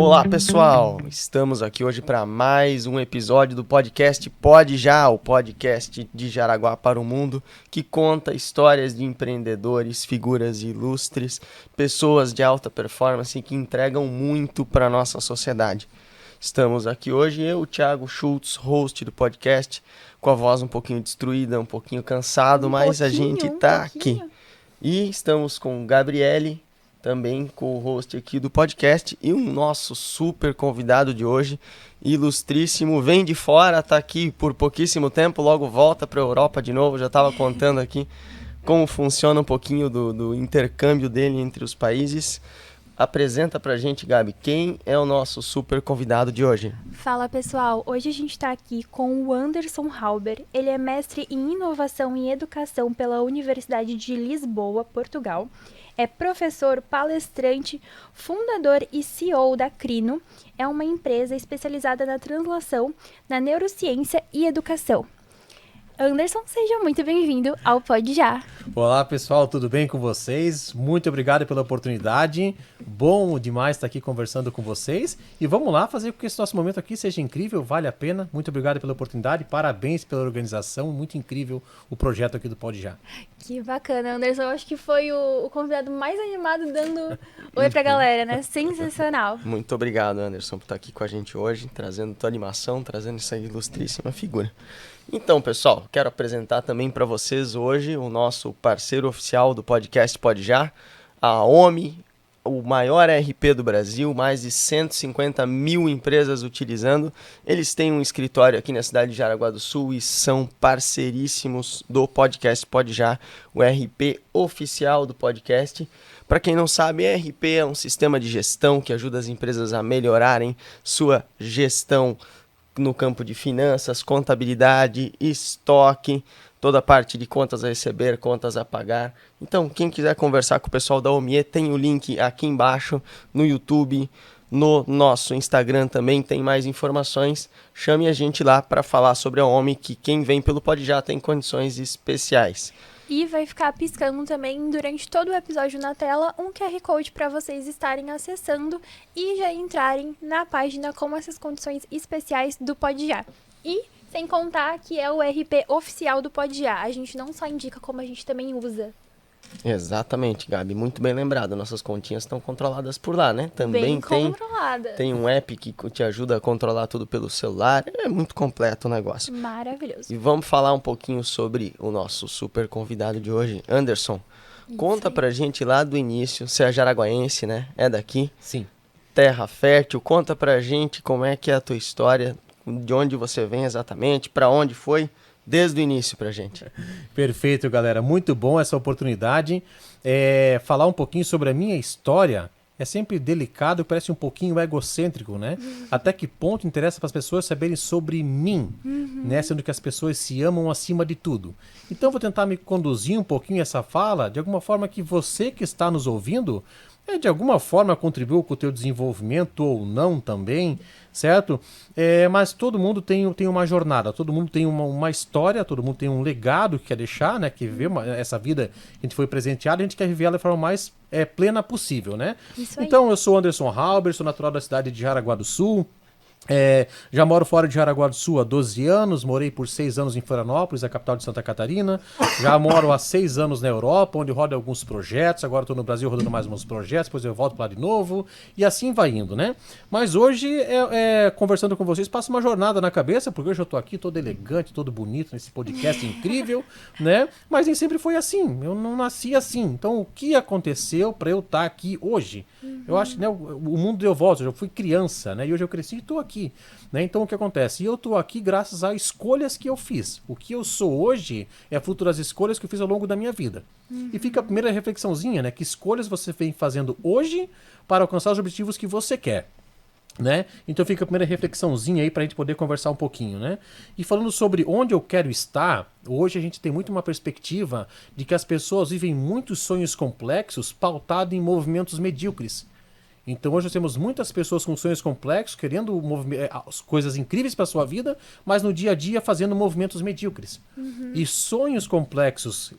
Olá pessoal, estamos aqui hoje para mais um episódio do podcast Pode Já, o podcast de Jaraguá para o Mundo, que conta histórias de empreendedores, figuras ilustres, pessoas de alta performance que entregam muito para a nossa sociedade. Estamos aqui hoje, eu, Thiago Schultz, host do podcast, com a voz um pouquinho destruída, um pouquinho cansado, mas a gente tá aqui. E estamos com Gabriele, também co-host aqui do podcast, e um nosso super convidado de hoje, ilustríssimo, vem de fora, tá aqui por pouquíssimo tempo, logo volta para a Europa de novo, já estava contando aqui como funciona um pouquinho do intercâmbio dele entre os países. Apresenta pra gente, Gabi, quem é o nosso super convidado de hoje? Fala pessoal, hoje a gente está aqui com o Anderson Halber. Ele é mestre em inovação e educação pela Universidade de Lisboa, Portugal. É professor, palestrante, fundador e CEO da Crino. É uma empresa especializada na translação, na neurociência e educação. Anderson, seja muito bem-vindo ao Pode Já. Olá pessoal, tudo bem com vocês? Muito obrigado pela oportunidade. Bom demais estar aqui conversando com vocês. E vamos lá fazer com que esse nosso momento aqui seja incrível, vale a pena. Muito obrigado pela oportunidade, parabéns pela organização. Muito incrível o projeto aqui do Pode Já. Que bacana, Anderson. Eu acho que foi o convidado mais animado dando oi pra galera, né? Sensacional. Muito obrigado, Anderson, por estar aqui com a gente hoje, trazendo tua animação, trazendo essa ilustríssima figura. Então, pessoal, quero apresentar também para vocês hoje o nosso parceiro oficial do podcast Pode Já, a OMI, o maior RP do Brasil, mais de 150 mil empresas utilizando. Eles têm um escritório aqui na cidade de Jaraguá do Sul e são parceiríssimos do podcast Pode Já, o RP oficial do podcast. Para quem não sabe, RP é um sistema de gestão que ajuda as empresas a melhorarem sua gestão no campo de finanças, contabilidade, estoque, toda a parte de contas a receber, contas a pagar. Então, quem quiser conversar com o pessoal da OMIE, tem o link aqui embaixo no YouTube, no nosso Instagram também tem mais informações. Chame a gente lá para falar sobre a OMI, que quem vem pelo Pode Já tem condições especiais. E vai ficar piscando também durante todo o episódio na tela um QR Code para vocês estarem acessando e já entrarem na página com essas condições especiais do Pode Já. E sem contar que é o RP oficial do Pode Já. A gente não só indica, como a gente também usa. Exatamente, Gabi. Muito bem lembrado. Nossas continhas estão controladas por lá, né? Também bem controlada. Tem um app que te ajuda a controlar tudo pelo celular. É muito completo o negócio. Maravilhoso. E vamos falar um pouquinho sobre o nosso super convidado de hoje, Anderson. Conta pra gente lá do início. Você é jaraguaense, né? É daqui? Sim. Terra fértil. Conta pra gente como é que é a tua história, de onde você vem exatamente, pra onde foi. Desde o início pra gente. Perfeito, galera. Muito bom essa oportunidade. Falar um pouquinho sobre a minha história é sempre delicado, parece um pouquinho egocêntrico, né? Até que ponto interessa para as pessoas saberem sobre mim, né? Sendo que as pessoas se amam acima de tudo. Então vou tentar me conduzir um pouquinho essa fala, de alguma forma que você que está nos ouvindo, de alguma forma contribuiu com o teu desenvolvimento ou não também, certo? Mas todo mundo tem uma jornada, todo mundo tem uma história, todo mundo tem um legado que quer deixar, né? Que viver essa vida que a gente foi presenteado, a gente quer viver ela da forma mais plena possível, né? Isso aí. Então eu sou Anderson Halber, sou natural da cidade de Jaraguá do Sul. Já moro fora de Jaraguá do Sul há 12 anos, morei por 6 anos em Florianópolis, a capital de Santa Catarina. Já moro há 6 anos na Europa, onde rodo alguns projetos. Agora estou no Brasil rodando mais uns projetos, depois eu volto para lá de novo. E assim vai indo, né? Mas hoje, conversando com vocês, passa uma jornada na cabeça, porque hoje eu estou aqui todo elegante, todo bonito, nesse podcast incrível, né? Mas nem sempre foi assim, eu não nasci assim. Então, o que aconteceu para eu estar aqui hoje? Eu acho que, né, o mundo deu volta, eu fui criança, né? E hoje eu cresci e estou aqui, né? Então o que acontece? Eu estou aqui graças a escolhas que eu fiz. O que eu sou hoje é fruto das escolhas que eu fiz ao longo da minha vida. E fica a primeira reflexãozinha, né? Que escolhas você vem fazendo hoje para alcançar os objetivos que você quer, né? Então fica a primeira reflexãozinha aí pra gente poder conversar um pouquinho, né? E falando sobre onde eu quero estar, hoje a gente tem muito uma perspectiva de que as pessoas vivem muitos sonhos complexos pautados em movimentos medíocres. Então hoje nós temos muitas pessoas com sonhos complexos, querendo coisas incríveis para sua vida, mas no dia a dia fazendo movimentos medíocres. E sonhos complexos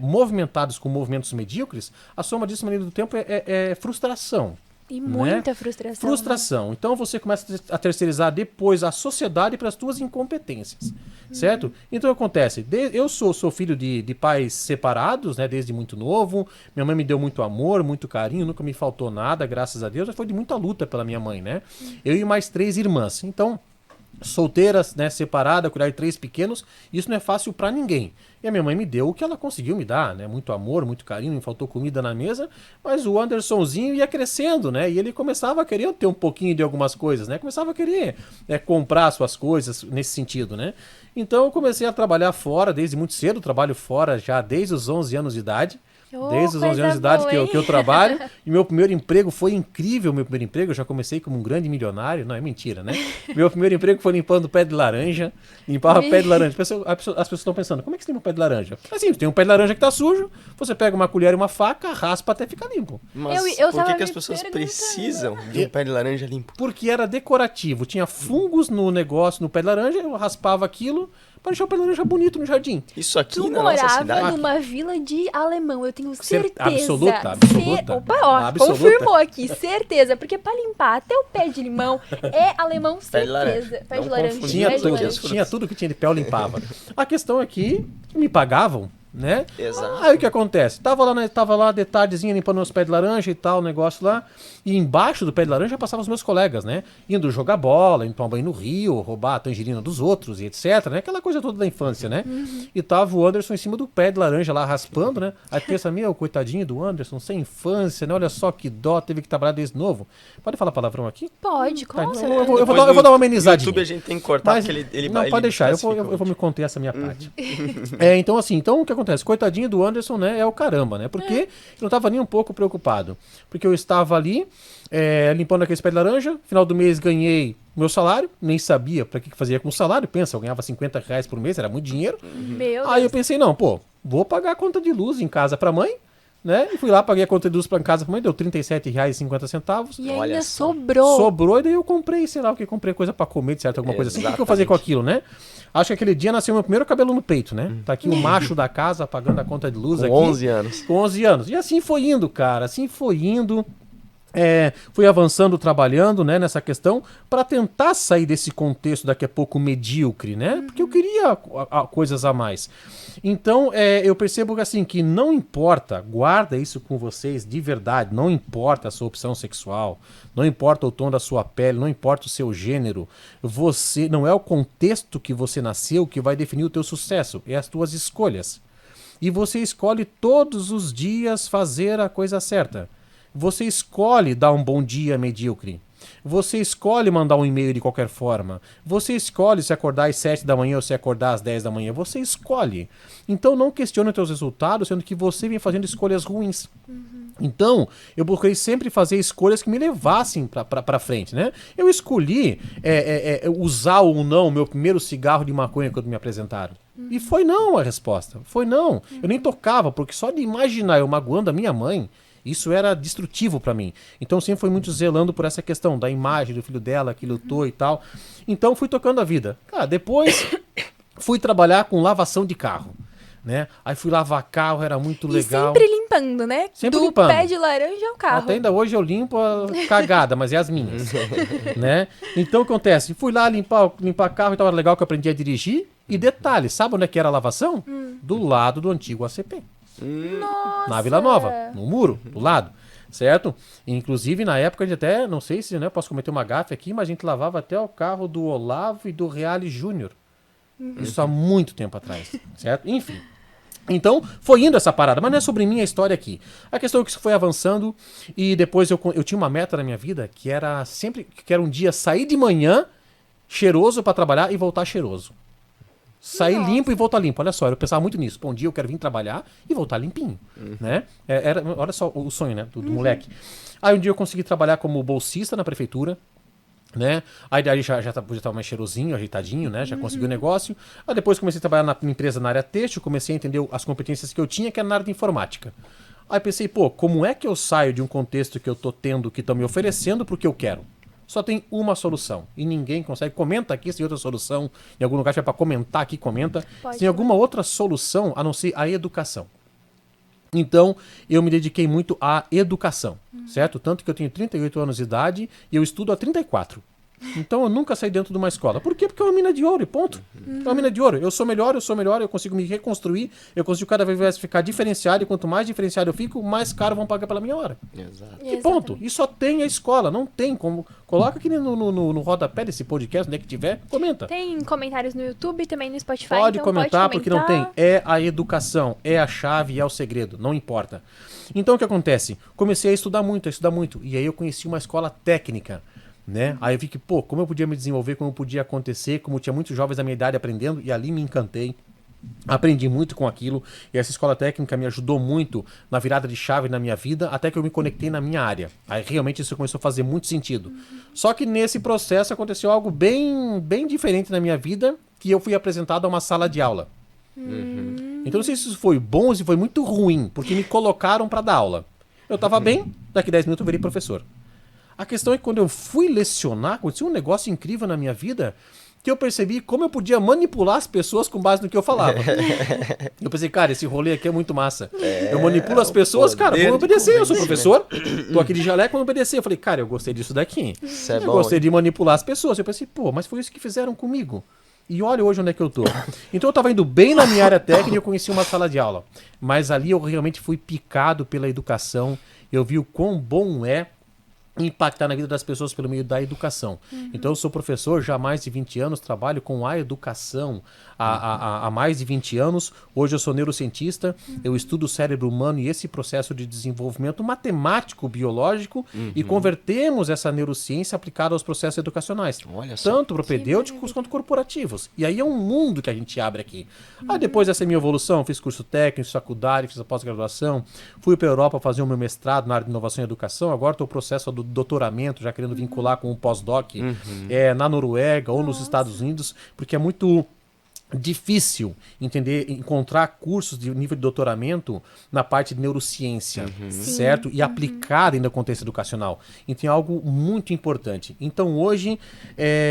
movimentados com movimentos medíocres, a soma disso, na medida do tempo, é frustração. E muita frustração. Frustração. Então você começa a terceirizar depois a sociedade para as tuas incompetências, certo? Então acontece, eu sou filho de pais separados, né, desde muito novo. Minha mãe me deu muito amor, muito carinho, nunca me faltou nada, graças a Deus. Foi de muita luta pela minha mãe, né? Eu e mais 3 irmãs. Então, solteiras, né, separada, cuidar de 3 pequenos, isso não é fácil pra ninguém. E a minha mãe me deu o que ela conseguiu me dar, né, muito amor, muito carinho, não faltou comida na mesa, mas o Andersonzinho ia crescendo, né, e ele começava a querer ter um pouquinho de algumas coisas, né, começava a querer comprar suas coisas nesse sentido, né. Então eu comecei a trabalhar fora desde muito cedo, trabalho fora já desde os 11 anos de idade. Desde os 11 anos de idade que eu trabalho. E meu primeiro emprego foi incrível. Meu primeiro emprego, eu já comecei como um grande milionário. Não, é mentira, né? Meu primeiro emprego foi limpando pé de laranja. Limpava pé de laranja. As pessoas estão pensando, como é que você limpa um pé de laranja? Assim, tem um pé de laranja que tá sujo, você pega uma colher e uma faca, raspa até ficar limpo. Mas por que as pessoas precisam de um pé de laranja limpo? Porque era decorativo. Tinha fungos no negócio, no pé de laranja, eu raspava aquilo para deixar o pé de laranja bonito no jardim. Isso aqui tu na nossa cidade? morava numa vila de alemão, eu tenho certeza. Absoluta. Opa, ó, absoluta. confirmou aqui, certeza. Porque pra limpar até o pé de limão é alemão, Pé de laranja. certeza. Pé de Não laranja. confundir Pé de laranja. Tinha tudo que tinha de pé, eu limpava. A questão é que me pagavam, né? Exato. Aí o que acontece? Tava lá de tardezinha limpando meus pés de laranja e tal, o negócio lá. E embaixo do pé de laranja passavam os meus colegas, né? Indo jogar bola, indo tomar banho no rio, roubar a tangerina dos outros e etc, né? Aquela coisa toda da infância, né? E tava o Anderson em cima do pé de laranja lá, raspando, né? Aí pensa, meu, coitadinho do Anderson, sem infância, né? Olha só que dó, teve que trabalhar desde novo. Pode falar palavrão aqui? Pode, Tá, com então certeza. eu vou dar uma amenizadinha. No YouTube a gente tem que cortar Mas, porque ele não, ele pode deixar, eu especifica vou me conter essa minha parte. Então assim, o que acontece? Coitadinho do Anderson, né, é o caramba, né? Porque eu não estava nem um pouco preocupado. Porque eu estava ali, limpando aquele pé de laranja, final do mês ganhei meu salário, nem sabia para que fazia com o salário, pensa, eu ganhava R$50 por mês, era muito dinheiro. Meu Aí eu Deus. pensei, não, pô, vou pagar a conta de luz em casa pra mãe, né? E fui lá, paguei a conta de luz pra casa pra mãe, deu R$37,50. E Olha ainda só. sobrou. Sobrou, e daí eu comprei, sei lá o que, comprei coisa pra comer, certo? Alguma coisa assim. O que eu fazia com aquilo, né? Acho que aquele dia nasceu meu primeiro cabelo no peito, né? Tá aqui o macho da casa pagando a conta de luz Com aqui. 11 anos. Com 11 anos. E assim foi indo, cara. Assim foi indo. Fui avançando, trabalhando, né, nessa questão para tentar sair desse contexto daqui a pouco medíocre, né? Porque eu queria coisas a mais. Então, eu percebo que assim, que não importa, guarda isso com vocês de verdade, não importa a sua opção sexual, não importa o tom da sua pele, não importa o seu gênero, você não é o contexto que você nasceu que vai definir o teu sucesso, é as tuas escolhas. E você escolhe todos os dias fazer a coisa certa. Você escolhe dar um bom dia medíocre. Você escolhe mandar um e-mail de qualquer forma. Você escolhe se acordar às 7 da manhã ou se acordar às 10 da manhã. Você escolhe. Então não questione os seus resultados, sendo que você vem fazendo escolhas ruins. Então, eu procurei sempre fazer escolhas que me levassem pra frente, né? Eu escolhi usar ou não o meu primeiro cigarro de maconha quando me apresentaram. E foi não a resposta. Foi não. Eu nem tocava, porque só de imaginar eu magoando a minha mãe, isso era destrutivo pra mim. Então sempre fui muito zelando por essa questão da imagem do filho dela que lutou e tal. Então fui tocando a vida. Cara, depois fui trabalhar com lavação de carro, né? Aí fui lavar carro, era muito legal. E sempre limpando, né? Sempre do limpando. pé de laranja ao carro. Até ainda hoje eu limpo a cagada, mas é as minhas, né? Então o que acontece? Fui lá limpar carro e tava legal que eu aprendi a dirigir. E detalhe, sabe onde é que era a lavação? Do lado do antigo ACP. Nossa. Na Vila Nova, no muro, do lado, certo? Inclusive, na época, a gente até, não sei se posso cometer uma gafe aqui, mas a gente lavava até o carro do Olavo e do Reale Júnior. Isso há muito tempo atrás, certo? Enfim. Então, foi indo essa parada, mas não é sobre mim a história aqui. A questão é que isso foi avançando e depois eu tinha uma meta na minha vida que era um dia sair de manhã cheiroso para trabalhar e voltar cheiroso. Sair limpo e voltar limpo. Olha só, eu pensava muito nisso. Pô, um dia eu quero vir trabalhar e voltar limpinho, né? Olha só o sonho, né, do moleque. Aí um dia eu consegui trabalhar como bolsista na prefeitura, né? Aí já tava mais cheirosinho, ajeitadinho, né? Já consegui o negócio. Aí depois comecei a trabalhar na empresa na área têxtil, comecei a entender as competências que eu tinha, que era na área de informática. Aí pensei, pô, como é que eu saio de um contexto que eu tô tendo, que estão me oferecendo pro que eu quero? Só tem uma solução. E ninguém consegue. Comenta aqui se tem outra solução. Em algum lugar tiver para comentar aqui, comenta. Pode se tem alguma outra solução a não ser a educação. Então, eu me dediquei muito à educação, certo? Tanto que eu tenho 38 anos de idade e eu estudo há 34. Então, eu nunca saí dentro de uma escola. Por quê? Porque é uma mina de ouro e ponto. É uma mina de ouro. Eu sou melhor, eu consigo me reconstruir, eu consigo cada vez mais ficar diferenciado e quanto mais diferenciado eu fico, mais caro vão pagar pela minha hora. Exato. E ponto. E só tem a escola, não tem como. Coloca aqui no rodapé desse podcast, onde é que tiver, comenta. Tem comentários no YouTube, também no Spotify. Pode então comentar, pode porque não tem. É a educação, é a chave, é o segredo, não importa. Então o que acontece? Comecei a estudar muito, e aí eu conheci uma escola técnica, né? Aí eu vi que, pô, como eu podia me desenvolver, como podia acontecer, como tinha muitos jovens da minha idade aprendendo, e ali me encantei. Aprendi muito com aquilo, e essa escola técnica me ajudou muito na virada de chave na minha vida, até que eu me conectei na minha área. Aí realmente isso começou a fazer muito sentido. Só que nesse processo aconteceu algo bem diferente na minha vida, que eu fui apresentado a uma sala de aula. Então não sei se isso foi bom ou se foi muito ruim, porque me colocaram para dar aula. Eu tava bem, daqui 10 minutos eu virei professor. A questão é que quando eu fui lecionar, aconteceu um negócio incrível na minha vida, que eu percebi como eu podia manipular as pessoas com base no que eu falava. Eu pensei, cara, esse rolê aqui é muito massa. Eu manipulo as pessoas, cara, vou obedecer, eu sou professor, tô aqui de jaleco, vou obedecer. Eu falei, cara, eu gostei disso daqui. Isso é Eu bom, gostei hein? de manipular as pessoas. Eu pensei, pô, mas foi isso que fizeram comigo. E olha hoje onde é que eu tô. Então eu tava indo bem na minha área técnica e eu conheci uma sala de aula. Mas ali eu realmente fui picado pela educação. Eu vi o quão bom é impactar na vida das pessoas pelo meio da educação. Então eu sou professor já há mais de 20 anos, trabalho com a educação há mais de 20 anos. Hoje eu sou neurocientista, eu estudo o cérebro humano e esse processo de desenvolvimento matemático, biológico, e convertemos essa neurociência aplicada aos processos educacionais. Olha só. Tanto propedêuticos quanto corporativos. E aí é um mundo que a gente abre aqui. Aí depois dessa minha evolução, fiz curso técnico, fiz faculdade, fiz a pós-graduação, fui para a Europa fazer o meu mestrado na área de inovação e educação, agora estou no processo do doutoramento, já querendo vincular com um pós-doc na Noruega ou nos Estados Unidos, porque é muito difícil encontrar cursos de nível de doutoramento na parte de neurociência, certo? E aplicada no contexto educacional. Então é algo muito importante. Então hoje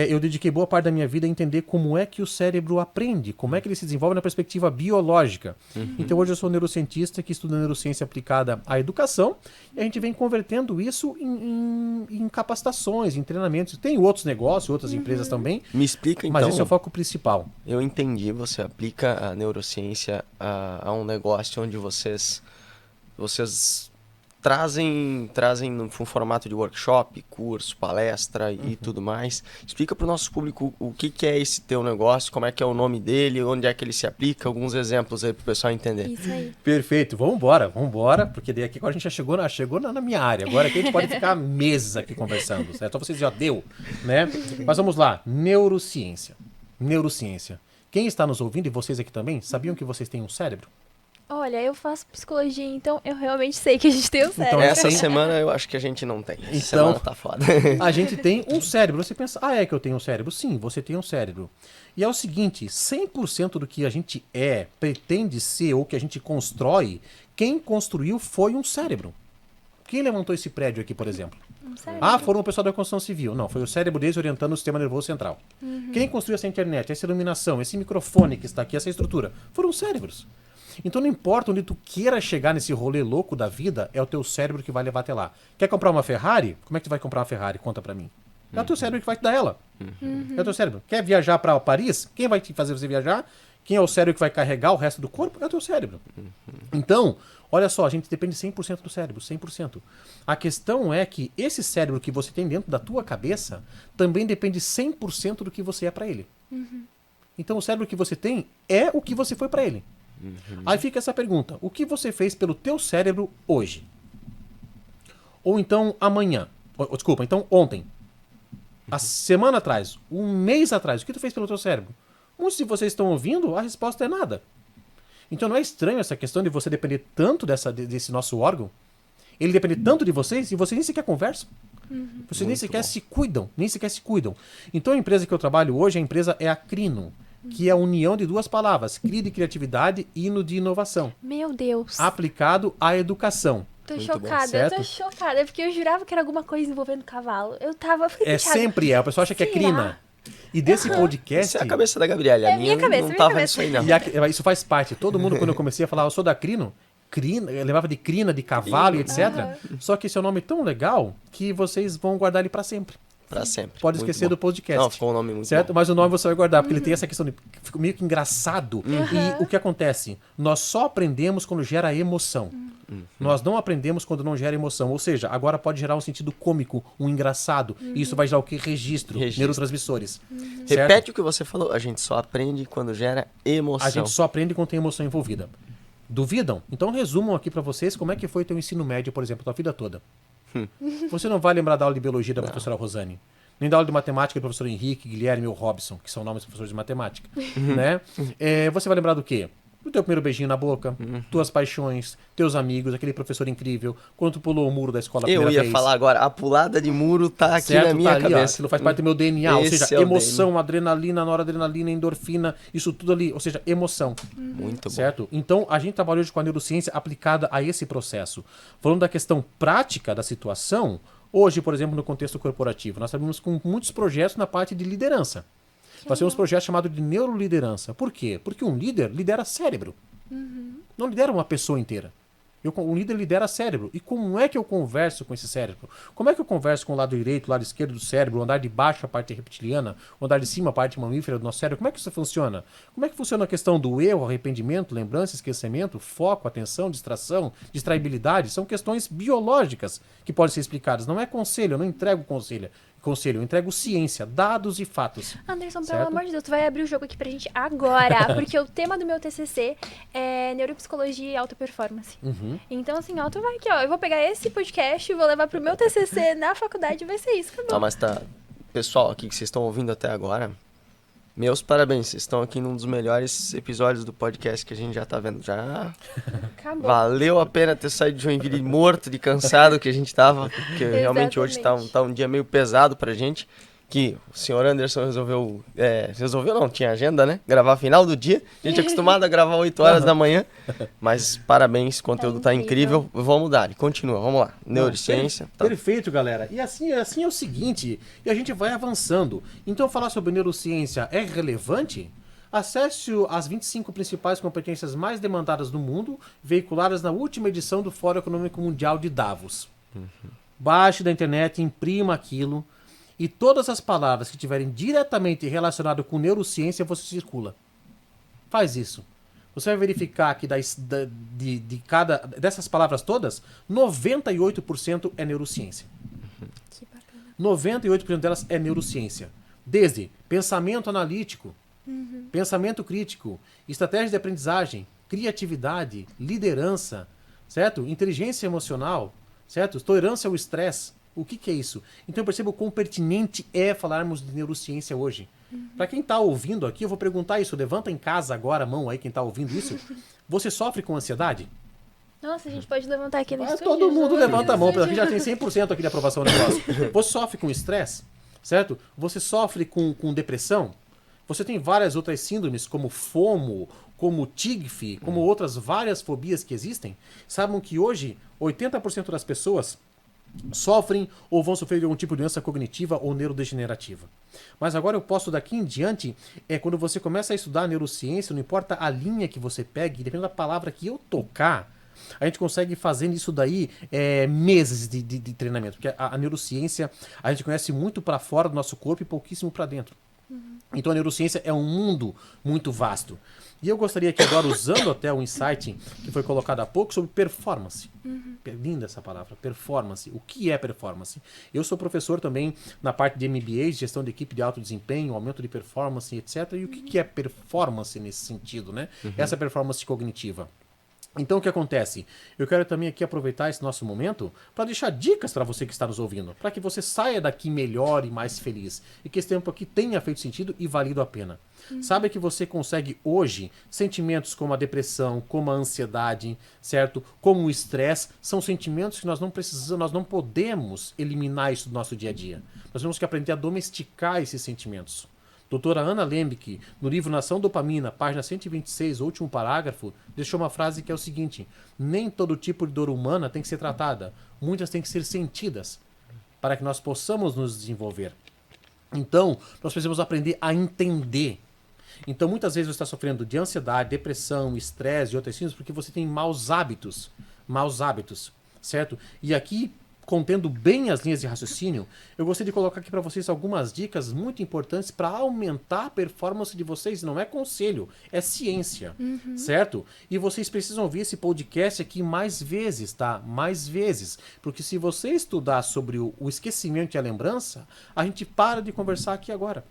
eu dediquei boa parte da minha vida a entender como é que o cérebro aprende, como é que ele se desenvolve na perspectiva biológica. Então hoje eu sou neurocientista que estuda neurociência aplicada à educação e a gente vem convertendo isso em capacitações, em treinamentos. Tem outros negócios, outras empresas também, Me explica então. mas esse é o foco principal. Eu entendi, você aplica a neurociência a um negócio onde vocês trazem no formato de workshop, curso, palestra e tudo mais. Explica para o nosso público o que é esse teu negócio, como é que é o nome dele, onde é que ele se aplica, alguns exemplos aí para o pessoal entender. Isso aí. Perfeito, vamos embora, porque daí aqui agora a gente já chegou na minha área. Agora aqui a gente pode ficar meses aqui conversando, certo? Então vocês já deu, né? Mas vamos lá, neurociência. Quem está nos ouvindo, e vocês aqui também, sabiam que vocês têm um cérebro? Olha, eu faço psicologia, então eu realmente sei que a gente tem o cérebro. Então, Essa tem- semana eu acho que a gente não tem. Essa Então- semana tá foda. A gente tem um cérebro. Você pensa, é que eu tenho um cérebro? Sim, você tem um cérebro. E é o seguinte, 100% do que a gente pretende ser, ou que a gente constrói, quem construiu foi um cérebro. Quem levantou esse prédio aqui, por exemplo? Um cérebro. Ah, foram o pessoal da construção civil. Não, foi o cérebro deles orientando o sistema nervoso central. Quem construiu essa internet, essa iluminação, esse microfone que está aqui, essa estrutura? Foram os cérebros. Então não importa onde tu queira chegar nesse rolê louco da vida, é o teu cérebro que vai levar até lá. Quer comprar uma Ferrari? Como é que tu vai comprar uma Ferrari? Conta pra mim. É o teu cérebro que vai te dar ela. É o teu cérebro. Quer viajar para Paris? Quem vai te fazer você viajar? Quem é o cérebro que vai carregar o resto do corpo? É o teu cérebro. Então, olha só, a gente depende 100% do cérebro, 100%. A questão é que esse cérebro que você tem dentro da tua cabeça também depende 100% do que você é para ele. Então, o cérebro que você tem é o que você foi para ele. Aí fica essa pergunta: o que você fez pelo teu cérebro hoje? Ou então amanhã? Desculpa, então ontem. A semana atrás, um mês atrás, o que tu fez pelo teu cérebro? Muitos de vocês estão ouvindo, a resposta é nada. Então não é estranho essa questão de você depender tanto desse nosso órgão? Ele depende tanto de vocês e vocês nem sequer conversam. Vocês nem sequer se cuidam, Então a empresa que eu trabalho hoje, a empresa é a Crino, que é a união de duas palavras, cri de criatividade e ino de inovação, Meu Deus. aplicado à educação. Tô Muito bom, chocada, certo? eu tô chocada, porque eu jurava que era alguma coisa envolvendo cavalo. Eu tava... Sempre é, o pessoal acha que é Será? crina. E desse podcast... Essa é a cabeça da Gabriela. É A minha minha cabeça, não minha tava cabeça. nisso aí, não. E isso faz parte. Todo mundo, quando eu comecei a falar, eu sou da Crino, crina, levava de crina, de cavalo, e etc. Só que esse é um nome tão legal que vocês vão guardar ele para sempre. Pra sempre. Pode Muito esquecer bom. do podcast. Não, ficou um nome muito certo? bom. Mas o nome você vai guardar, porque ele tem essa questão de fica meio que engraçado. E o que acontece? Nós só aprendemos quando gera emoção. Nós não aprendemos quando não gera emoção. Ou seja, agora pode gerar um sentido cômico, um engraçado. E isso vai gerar o que? Registro. Neurotransmissores. Certo? Repete o que você falou. A gente só aprende quando gera emoção. A gente só aprende quando tem emoção envolvida. Duvidam? Então resumam aqui pra vocês como é que foi teu ensino médio, por exemplo, tua vida toda. Você não vai lembrar da aula de biologia da professora Rosane, nem da aula de matemática do professor Henrique, Guilherme ou Robson, que são nomes dos professores de matemática. Né? Você vai lembrar do quê? Do teu primeiro beijinho na boca, tuas paixões, teus amigos, aquele professor incrível, quando tu pulou o muro da escola a Eu primeira ia vez. falar agora, a pulada de muro tá aqui Certo? na minha Tá ali, ó, cabeça. aquilo faz parte do meu DNA, ou Esse seja, é o emoção, adrenalina, noradrenalina, endorfina, isso tudo ali, ou seja, emoção. Muito bom. Certo? Então, a gente trabalhou hoje com a neurociência aplicada a esse processo. Falando da questão prática da situação, hoje, por exemplo, no contexto corporativo, nós trabalhamos com muitos projetos na parte de liderança. Nós temos um projeto chamado de neuroliderança. Por quê? Porque um líder lidera cérebro. Não lidera uma pessoa inteira. Um líder lidera cérebro. E como é que eu converso com esse cérebro? Como é que eu converso com o lado direito, o lado esquerdo do cérebro, o andar de baixo, a parte reptiliana, o andar de cima, a parte mamífera do nosso cérebro? Como é que isso funciona? Como é que funciona a questão do erro, arrependimento, lembrança, esquecimento, foco, atenção, distração, distraibilidade? São questões biológicas que podem ser explicadas. Não é conselho, eu não entrego conselho, eu entrego ciência, dados e fatos. Anderson, Certo? pelo amor de Deus, tu vai abrir o jogo aqui pra gente agora, porque o tema do meu TCC é neuropsicologia e alta performance. Então, assim, ó, tu vai aqui, ó, eu vou pegar esse podcast e vou levar pro meu TCC na faculdade e vai ser isso, acabou. Não, mas tá... Pessoal, aqui que vocês estão ouvindo até agora, meus parabéns. Vocês estão aqui num dos melhores episódios do podcast que a gente já tá vendo. Já Acabou. valeu a pena ter saído de Joinville morto, de cansado que a gente tava. Porque realmente hoje tá um dia meio pesado pra gente. Que o senhor Anderson resolveu... resolveu não, tinha agenda, né? Gravar final do dia. A gente é acostumado a gravar 8 horas da manhã. Mas parabéns, o conteúdo tá incrível. Vamos dar, continua, vamos lá. Neurociência. Tá. Perfeito, galera. E assim é o seguinte, e a gente vai avançando. Então falar sobre neurociência é relevante? Acesse as 25 principais competências mais demandadas no mundo, veiculadas na última edição do Fórum Econômico Mundial de Davos. Baixe da internet, imprima aquilo, e todas as palavras que tiverem diretamente relacionado com neurociência, você circula. Faz isso. Você vai verificar que dessas palavras todas, 98% é neurociência. Que bacana. 98% delas é neurociência. Desde pensamento analítico, pensamento crítico, estratégia de aprendizagem, criatividade, liderança, certo? Inteligência emocional, certo? Tolerância ao estresse. O que é isso? Então eu percebo o quão pertinente é falarmos de neurociência hoje. Para quem está ouvindo aqui, eu vou perguntar isso. Levanta em casa agora a mão aí, quem está ouvindo isso. Você sofre com ansiedade? Nossa, a gente pode levantar aqui no estúdio. Todo mundo né? levanta a mão, porque aqui já tem 100% aqui de aprovação do negócio. Você sofre com estresse, certo? Você sofre com depressão? Você tem várias outras síndromes, como FOMO, como TIGF, como outras várias fobias que existem. Sabem que hoje 80% das pessoas sofrem ou vão sofrer de algum tipo de doença cognitiva ou neurodegenerativa. Mas agora eu posso, daqui em diante, quando você começa a estudar neurociência, não importa a linha que você pegue, dependendo da palavra que eu tocar, a gente consegue fazendo isso daí meses de treinamento. Porque a neurociência, a gente conhece muito para fora do nosso corpo e pouquíssimo para dentro. Então a neurociência é um mundo muito vasto. E eu gostaria aqui agora, usando até o insight que foi colocado há pouco sobre performance. Linda essa palavra, performance. O que é performance? Eu sou professor também na parte de MBA, gestão de equipe de alto desempenho, aumento de performance, etc. E o que é performance nesse sentido, né? Essa performance cognitiva. Então o que acontece? Eu quero também aqui aproveitar esse nosso momento para deixar dicas para você que está nos ouvindo, para que você saia daqui melhor e mais feliz, e que esse tempo aqui tenha feito sentido e valido a pena. Sabe que você consegue hoje sentimentos como a depressão, como a ansiedade, certo? Como o estresse, são sentimentos que nós não precisamos, nós não podemos eliminar isso do nosso dia a dia. Nós temos que aprender a domesticar esses sentimentos. Doutora Ana Lembeck, no livro Nação Dopamina, página 126, último parágrafo, deixou uma frase que é o seguinte: nem todo tipo de dor humana tem que ser tratada, muitas têm que ser sentidas, para que nós possamos nos desenvolver. Então, nós precisamos aprender a entender. Então, muitas vezes você está sofrendo de ansiedade, depressão, estresse e outras coisas porque você tem maus hábitos. Maus hábitos, certo? E aqui, contendo bem as linhas de raciocínio, eu gostaria de colocar aqui para vocês algumas dicas muito importantes para aumentar a performance de vocês. Não é conselho, é ciência, certo? E vocês precisam ouvir esse podcast aqui mais vezes, tá? Mais vezes. Porque se você estudar sobre o esquecimento e a lembrança, a gente para de conversar aqui agora.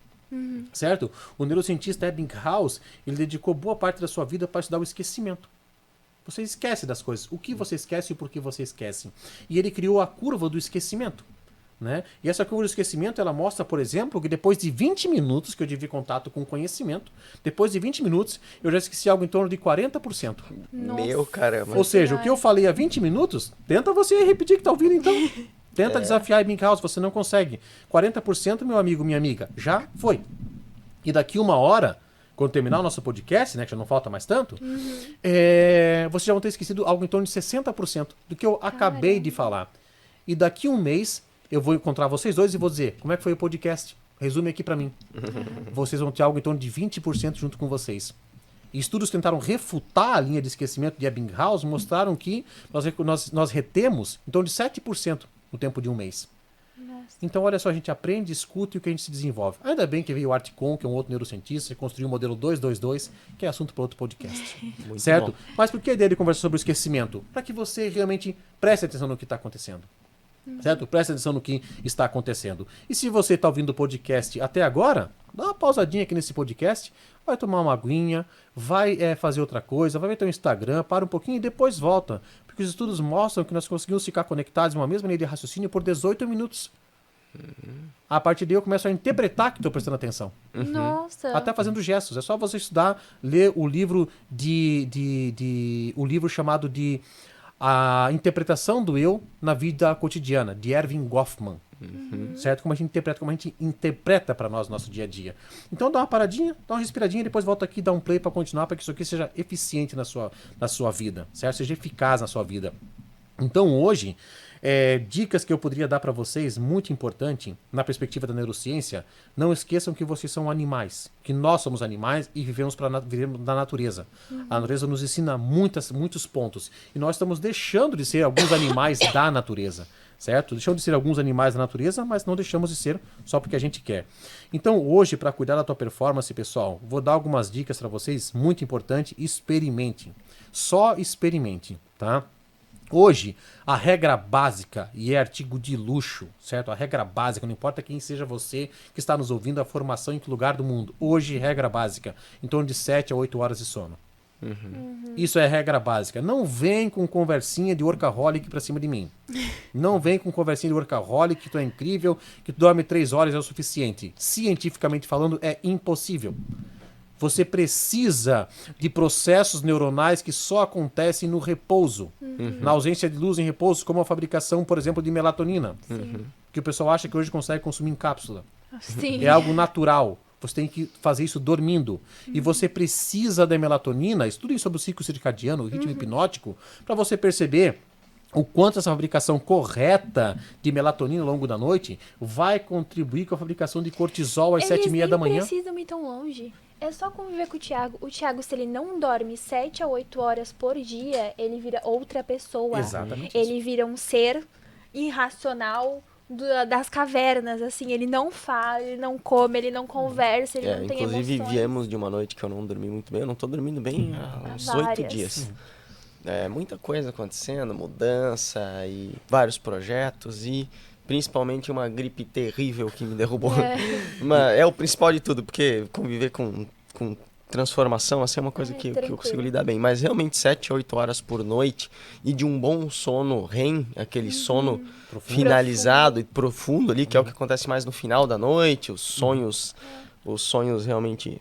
Certo? O neurocientista Ebbinghaus, ele dedicou boa parte da sua vida para estudar o esquecimento. Você esquece das coisas. O que você esquece e por que você esquece. E ele criou a curva do esquecimento. Né? E essa curva do esquecimento, ela mostra, por exemplo, que depois de 20 minutos que eu tive contato com o conhecimento, depois de 20 minutos, eu já esqueci algo em torno de 40%. Nossa. Meu caramba. Ou seja, o que eu falei há 20 minutos, tenta você repetir que tá ouvindo então. Tenta desafiar Ebbinghaus, você não consegue. 40%, meu amigo, minha amiga, já foi. E daqui 1 hora, quando terminar o nosso podcast, né, que já não falta mais tanto, vocês já vão ter esquecido algo em torno de 60% do que eu acabei de falar. E daqui 1 mês, eu vou encontrar vocês dois e vou dizer, como é que foi o podcast? Resume aqui pra mim. Vocês vão ter algo em torno de 20% junto com vocês. E estudos tentaram refutar a linha de esquecimento de Ebbinghaus, mostraram que nós retemos em torno de 7% no tempo de 1 mês. Nossa. Então, olha só, a gente aprende, escuta e o que a gente se desenvolve. Ainda bem que veio o Art Kohn, que é um outro neurocientista, e construiu o modelo 222, que é assunto para outro podcast. Certo? Bom. Mas por que a ideia de conversar sobre o esquecimento? Para que você realmente preste atenção no que está acontecendo. Certo? Preste atenção no que está acontecendo. E se você está ouvindo o podcast até agora, dá uma pausadinha aqui nesse podcast, vai tomar uma aguinha, vai fazer outra coisa, vai ver teu Instagram, para um pouquinho e depois volta. Porque os estudos mostram que nós conseguimos ficar conectados em uma mesma linha de raciocínio por 18 minutos. A partir daí eu começo a interpretar que estou prestando atenção. Nossa. Até fazendo gestos. É só você estudar, ler o livro o livro chamado de A Interpretação do Eu na Vida Cotidiana, de Erving Goffman. Certo? Como a gente interpreta para nós no nosso dia a dia. Então dá uma paradinha, dá uma respiradinha e depois volta aqui e dá um play para continuar, para que isso aqui seja eficiente na sua vida, certo? Seja eficaz na sua vida. Então hoje, dicas que eu poderia dar para vocês, muito importante, na perspectiva da neurociência, não esqueçam que vocês são animais, que nós somos animais e vivemos da natureza. A natureza nos ensina muitos pontos. E nós estamos deixando de ser alguns animais da natureza. Certo? Deixamos de ser alguns animais da natureza, mas não deixamos de ser só porque a gente quer. Então, hoje, para cuidar da tua performance, pessoal, vou dar algumas dicas para vocês, muito importante, experimente. Só experimente, tá? Hoje, a regra básica, e é artigo de luxo, certo? A regra básica, não importa quem seja você que está nos ouvindo, a formação em que lugar do mundo. Hoje, regra básica, em torno de 7 a 8 horas de sono. Isso é regra básica. Não vem com conversinha de workaholic pra cima de mim. Não vem com conversinha de workaholic que tu é incrível, que tu dorme 3 horas é o suficiente. Cientificamente falando, é impossível. Você precisa de processos neuronais que só acontecem no repouso. Na ausência de luz em repouso, como a fabricação, por exemplo, de melatonina. Que o pessoal acha que hoje consegue consumir em cápsula. Sim. É algo natural. Você tem que fazer isso dormindo. E você precisa da melatonina, estudem sobre o ciclo circadiano, o ritmo hipnótico, para você perceber o quanto essa fabricação correta de melatonina ao longo da noite vai contribuir com a fabricação de cortisol às 7h30 da manhã. Eles nem precisam ir tão longe. É só conviver com o Thiago. O Thiago, se ele não dorme 7 a 8 horas por dia, ele vira outra pessoa. Exatamente Ele vira um ser irracional das cavernas, assim. Ele não fala, ele não come, ele não conversa, ele não tem inclusive, emoções. viemos de uma noite que eu não dormi muito bem. Eu não tô dormindo bem há uns 8 dias. Muita coisa acontecendo, mudança e vários projetos e principalmente uma gripe terrível que me derrubou. É o principal de tudo, porque conviver com transformação assim, é uma coisa que eu consigo lidar bem. Mas realmente 7 a 8 horas por noite e de um bom sono REM, aquele sono finalizado e profundo ali, que é o que acontece mais no final da noite, os sonhos realmente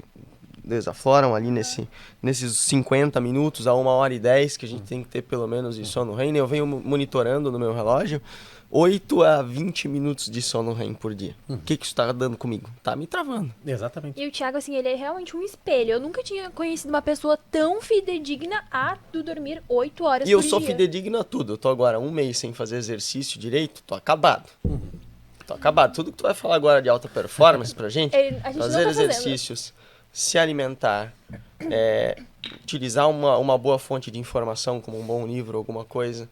desafloram ali nesses 50 minutos a 1h10 que a gente tem que ter pelo menos de sono REM. Eu venho monitorando no meu relógio 8 a 20 minutos de sono REM por dia. O que isso tá dando comigo? Tá me travando. Exatamente. E o Thiago, assim, ele é realmente um espelho. Eu nunca tinha conhecido uma pessoa tão fidedigna a dormir 8 horas por dia. E eu sou fidedigno a tudo. Eu tô agora 1 mês sem fazer exercício direito, tô acabado. Tô acabado. Tudo que tu vai falar agora de alta performance pra gente, A gente fazer não tá exercícios se alimentar, utilizar uma boa fonte de informação, como um bom livro, alguma coisa,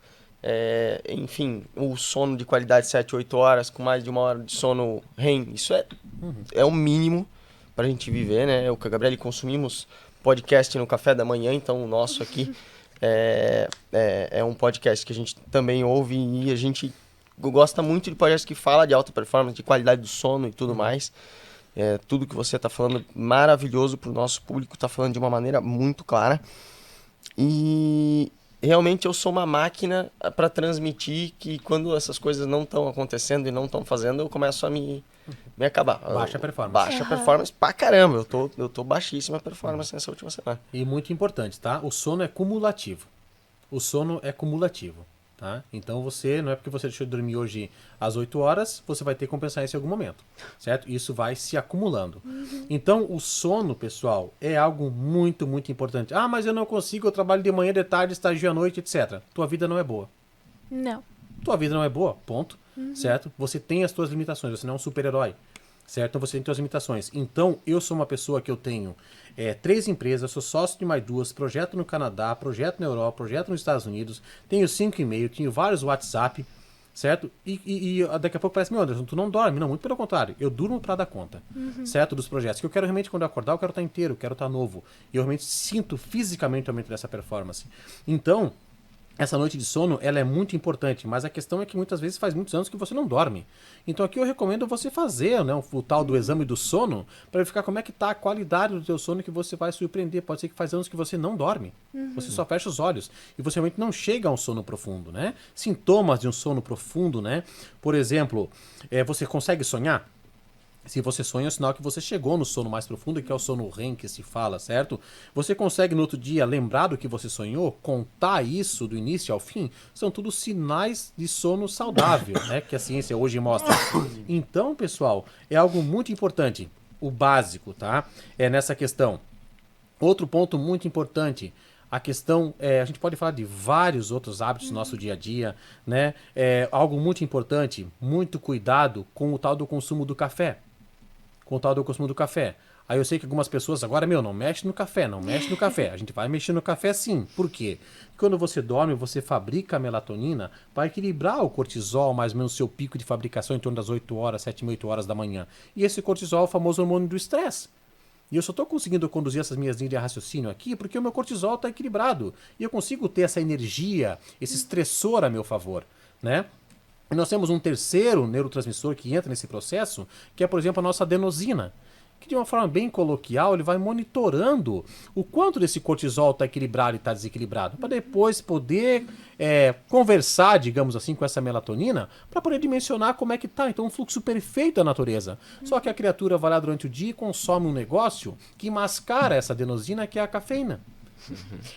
enfim, o sono de qualidade 7, 8 horas, com mais de 1 hora de sono REM, isso é o mínimo para a gente viver, né? Eu com a Gabriela consumimos podcast no café da manhã, então o nosso aqui é um podcast que a gente também ouve e a gente gosta muito de podcast que fala de alta performance, de qualidade do sono e tudo mais. Tudo que você está falando maravilhoso para o nosso público, está falando de uma maneira muito clara. E realmente eu sou uma máquina para transmitir que quando essas coisas não estão acontecendo e não estão fazendo, eu começo a me acabar. Baixa performance. Baixa performance pra caramba. Eu tô baixíssima performance nessa última semana. E muito importante, tá? O sono é cumulativo. O sono é cumulativo, tá? Então você, não é porque você deixou de dormir hoje às 8 horas, você vai ter que compensar isso em algum momento, certo? Isso vai se acumulando. Então o sono, pessoal, é algo muito, muito importante. Ah, mas eu não consigo, eu trabalho de manhã, de tarde, estagio à noite, etc. Tua vida não é boa. Não. Tua vida não é boa, ponto, certo? Você tem as tuas limitações, você não é um super-herói, certo? Então você tem suas limitações. Então eu sou uma pessoa que eu tenho 3 empresas, sou sócio de mais 2, projeto no Canadá, projeto na Europa, projeto nos Estados Unidos, tenho 5 e-mails, tenho vários WhatsApp, certo? E daqui a pouco parece, meu Anderson, tu não dorme. Não, muito pelo contrário, eu durmo para dar conta, certo? Dos projetos. Que eu quero realmente, quando eu acordar, eu quero estar inteiro, eu quero estar novo. E eu realmente sinto fisicamente o aumento dessa performance. Então, essa noite de sono, ela é muito importante, mas a questão é que muitas vezes faz muitos anos que você não dorme. Então aqui eu recomendo você fazer, né, o tal do exame do sono, para verificar como é que está a qualidade do teu sono, que você vai surpreender. Pode ser que faz anos que você não dorme. Você só fecha os olhos e você realmente não chega a um sono profundo, né? Sintomas de um sono profundo, né? Por exemplo, você consegue sonhar? Se você sonha, é um sinal que você chegou no sono mais profundo, que é o sono REM que se fala, certo? Você consegue no outro dia lembrar do que você sonhou, contar isso do início ao fim? São tudo sinais de sono saudável, né? Que a ciência hoje mostra. Então, pessoal, é algo muito importante. O básico, tá? É nessa questão. Outro ponto muito importante. A questão, a gente pode falar de vários outros hábitos do nosso dia a dia, né? Algo muito importante, muito cuidado com o tal do consumo do café. Com o tal do consumo do café. Aí eu sei que algumas pessoas agora, não mexe no café, não mexe no café. A gente vai mexer no café sim. Por quê? Porque quando você dorme, você fabrica a melatonina para equilibrar o cortisol, mais ou menos o seu pico de fabricação em torno das 8 horas, 7, 8 horas da manhã. E esse cortisol é o famoso hormônio do estresse. E eu só estou conseguindo conduzir essas minhas linhas de raciocínio aqui porque o meu cortisol está equilibrado. E eu consigo ter essa energia, esse estressor a meu favor, né? E nós temos um terceiro neurotransmissor que entra nesse processo, que é, por exemplo, a nossa adenosina, que de uma forma bem coloquial, ele vai monitorando o quanto desse cortisol está equilibrado e está desequilibrado, para depois poder conversar, digamos assim, com essa melatonina, para poder dimensionar como é que está. Então, um fluxo perfeito da natureza. Só que a criatura vai lá durante o dia e consome um negócio que mascara essa adenosina, que é a cafeína.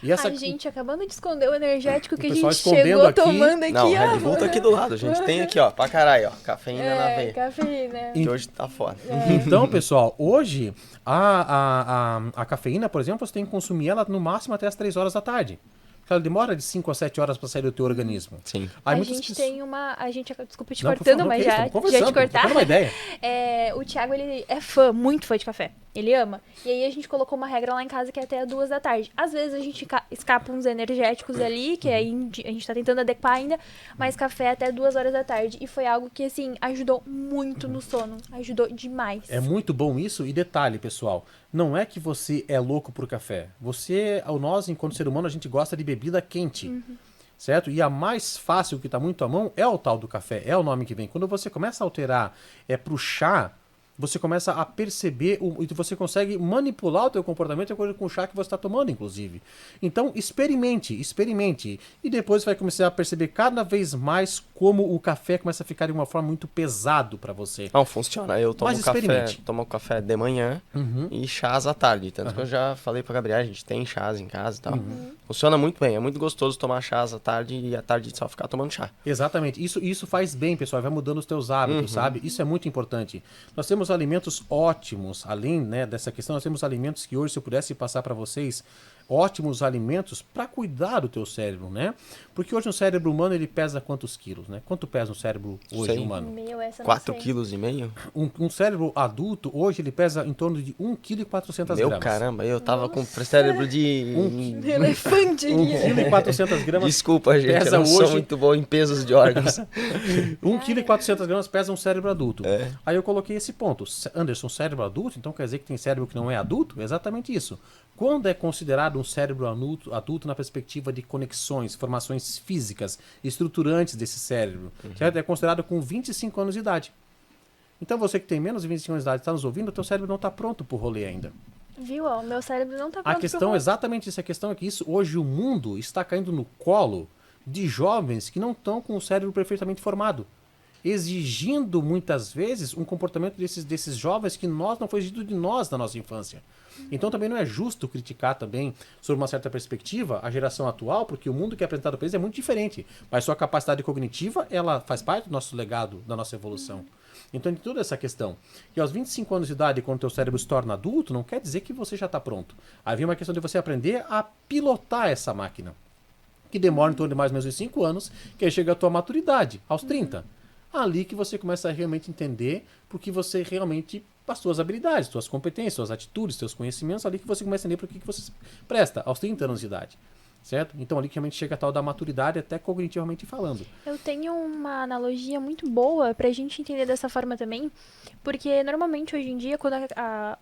E essa... Ai, gente, acabando de esconder o energético que a pessoal gente chegou aqui... tomando aqui, Não, ó. Red Bull tá aqui do lado. A gente tem aqui, ó, pra caralho, ó, cafeína na veia. Cafeína. Que hoje tá foda. Então, pessoal, hoje a cafeína, por exemplo, você tem que consumir ela no máximo até as 3 horas da tarde. Ela demora de 5 a 7 horas para sair do teu organismo. Sim. Aí, A gente tem uma... Desculpa te Não, por cortando, favor, mas que isso, já estamos te conversando, cortar. trocando uma ideia. O Thiago, ele é muito fã de café. Ele ama. E aí a gente colocou uma regra lá em casa que é até 2 da tarde. Às vezes a gente escapa uns energéticos ali, que aí a gente tá tentando adequar ainda, mas café até 2 horas da tarde. E foi algo que, assim, ajudou muito no sono. Ajudou demais. É muito bom isso. E detalhe, pessoal, não é que você é louco por café. Nós, enquanto ser humano, a gente gosta de bebida quente. Certo? E a mais fácil, que está muito à mão, é o tal do café. É o nome que vem. Quando você começa a alterar pro chá, você começa a perceber e você consegue manipular o teu comportamento de acordo com o chá que você está tomando, inclusive. Então, experimente. E depois vai começar a perceber cada vez mais como o café começa a ficar de uma forma muito pesado para você. Não, funciona. Eu tomo Mas experimente. café de manhã e chás à tarde. Tanto que eu já falei pra Gabriela, a gente tem chás em casa e tal. Funciona muito bem. É muito gostoso tomar chás à tarde e à tarde só ficar tomando chá. Exatamente. Isso faz bem, pessoal. Vai mudando os teus hábitos, sabe? Isso é muito importante. Nós temos alimentos ótimos. Além, né, dessa questão, nós temos alimentos que hoje, se eu pudesse passar para vocês ótimos alimentos para cuidar do teu cérebro, né? Porque hoje o cérebro humano, ele pesa quantos quilos, né? Quanto pesa um cérebro hoje Sei. humano? Essa eu não 4 sei. quilos e meio? Um cérebro adulto, hoje, ele pesa em torno de 1,4 kg. Meu caramba, eu tava com cérebro de... Elefante. 1,4 kg. Desculpa, gente, pesa eu não sou hoje- muito bom em pesos de órgãos. 1,4 kg pesa um cérebro adulto. É. Aí eu coloquei esse ponto. Anderson, cérebro adulto, então quer dizer que tem cérebro que não é adulto? É exatamente isso. Quando é considerado um cérebro adulto na perspectiva de conexões, formações físicas, estruturantes desse cérebro, certo? É considerado com 25 anos de idade. Então você que tem menos de 25 anos de idade está nos ouvindo, o teu cérebro não está pronto para o rolê ainda. Viu? Ó, o meu cérebro não tá A pronto questão é exatamente isso. A questão é que isso, hoje o mundo está caindo no colo de jovens que não estão com o cérebro perfeitamente formado, exigindo muitas vezes um comportamento desses jovens que não foi exigido de nós na nossa infância. Então também não é justo criticar também, sob uma certa perspectiva, a geração atual, porque o mundo que é apresentado para eles é muito diferente, mas sua capacidade cognitiva, ela faz parte do nosso legado, da nossa evolução. Então tem toda essa questão. E aos 25 anos de idade, quando o teu cérebro se torna adulto, não quer dizer que você já está pronto. Aí vem uma questão de você aprender a pilotar essa máquina, que demora em torno de mais ou menos 5 anos, que aí chega a tua maturidade, aos 30. Ali que você começa a realmente entender porque você realmente, as suas habilidades, suas competências, suas atitudes, seus conhecimentos, ali que você começa a entender para que você presta, aos 30 anos de idade. Certo? Então ali que realmente chega a tal da maturidade, até cognitivamente falando. Eu tenho uma analogia muito boa pra gente entender dessa forma também, porque normalmente hoje em dia, quando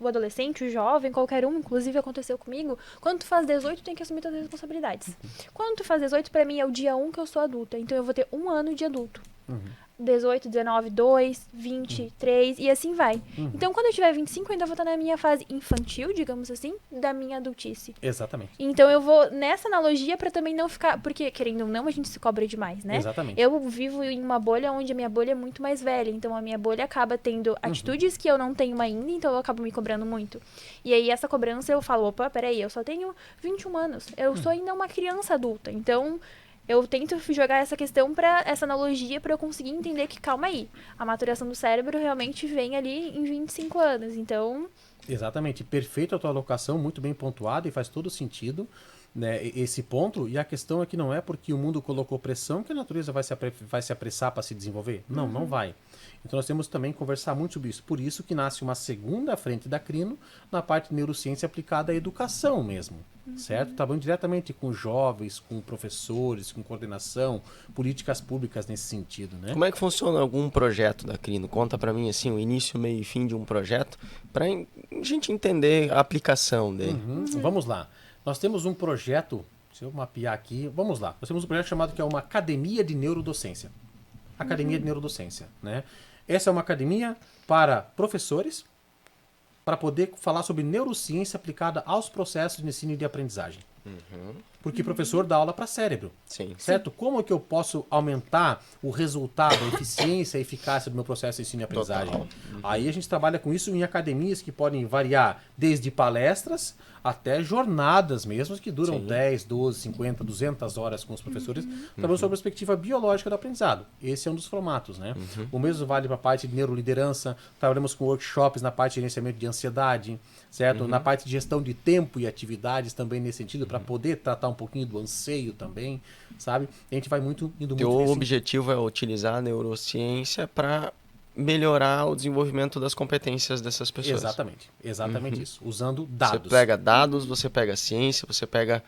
o adolescente, o jovem, qualquer um, inclusive aconteceu comigo, quando tu faz 18, tu tem que assumir todas as responsabilidades. Quando tu faz 18, pra mim é o dia 1 que eu sou adulta, então eu vou ter 1 ano de adulto. 18, 19, 2, 20, 3 e assim vai. Então, quando eu tiver 25, eu ainda vou estar na minha fase infantil, digamos assim, da minha adultice. Exatamente. Então, eu vou nessa analogia pra também não ficar... Porque, querendo ou não, a gente se cobra demais, né? Exatamente. Eu vivo em uma bolha onde a minha bolha é muito mais velha. Então, a minha bolha acaba tendo atitudes que eu não tenho ainda, então eu acabo me cobrando muito. E aí, essa cobrança, eu falo, opa, peraí, eu só tenho 21 anos. Eu sou ainda uma criança adulta. Então... eu tento jogar essa questão essa analogia pra eu conseguir entender que, calma aí, a maturação do cérebro realmente vem ali em 25 anos, então... Exatamente, perfeita a tua alocação, muito bem pontuada e faz todo sentido, né, esse ponto. E a questão é que não é porque o mundo colocou pressão que a natureza vai se apressar para se desenvolver. Não, não vai. Então nós temos também que conversar muito sobre isso. Por isso que nasce uma segunda frente da Crino na parte de neurociência aplicada à educação mesmo. Certo? Trabalhando diretamente com jovens, com professores, com coordenação, políticas públicas nesse sentido, né? Como é que funciona algum projeto da Crino? Conta pra mim, assim, o início, meio e fim de um projeto, pra gente entender a aplicação dele. Vamos lá. Nós temos um projeto, se eu mapear aqui, vamos lá. Nós temos um projeto chamado que é uma Academia de Neurodocência. Academia de Neurodocência, né? Essa é uma academia para professores, para poder falar sobre neurociência aplicada aos processos de ensino e de aprendizagem. Porque professor dá aula para cérebro. Sim. Certo? Como é que eu posso aumentar o resultado, a eficiência e a eficácia do meu processo de ensino e aprendizagem? Total. Aí a gente trabalha com isso em academias que podem variar desde palestras até jornadas mesmo, que duram Sim. 10, 12, 50, 200 horas com os professores, trabalhando sobre a perspectiva biológica do aprendizado. Esse é um dos formatos, né? O mesmo vale para a parte de neuroliderança, trabalhamos com workshops na parte de gerenciamento de ansiedade, certo? Na parte de gestão de tempo e atividades também nesse sentido, para poder tratar um pouquinho do anseio também, sabe? A gente vai indo muito Teu nesse objetivo é utilizar a neurociência para melhorar o desenvolvimento das competências dessas pessoas. Exatamente isso. Usando Você dados. pega dados, você pega ciência, você pega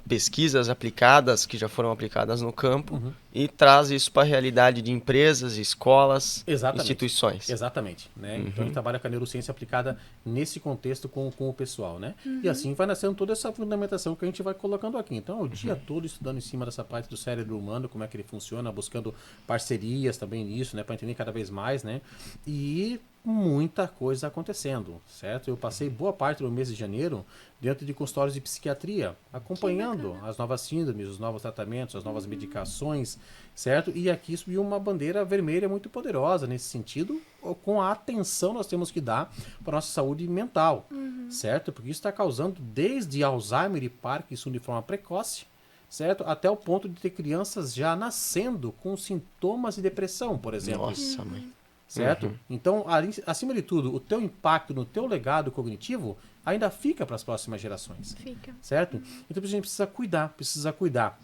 pesquisas aplicadas, que já foram aplicadas no campo, e traz isso para a realidade de empresas, escolas, instituições. Exatamente. Né? Então a gente trabalha com a neurociência aplicada nesse contexto com o pessoal. Né? E assim vai nascendo toda essa fundamentação que a gente vai colocando aqui. Então, o dia todo estudando em cima dessa parte do cérebro humano, como é que ele funciona, buscando parcerias também nisso, né? Para entender cada vez mais, né? E muita coisa acontecendo, certo? Eu passei boa parte do mês de janeiro dentro de consultórios de psiquiatria, acompanhando as novas síndromes, os novos tratamentos, as novas medicações, certo? E aqui subiu uma bandeira vermelha muito poderosa nesse sentido, com a atenção nós temos que dar para a nossa saúde mental, certo? Porque isso está causando desde Alzheimer e Parkinson de forma precoce, certo? Até o ponto de ter crianças já nascendo com sintomas de depressão, por exemplo. Nossa, mãe. certo? Então, acima de tudo, o teu impacto no teu legado cognitivo ainda fica para as próximas gerações. Fica. Certo? Então a gente precisa cuidar.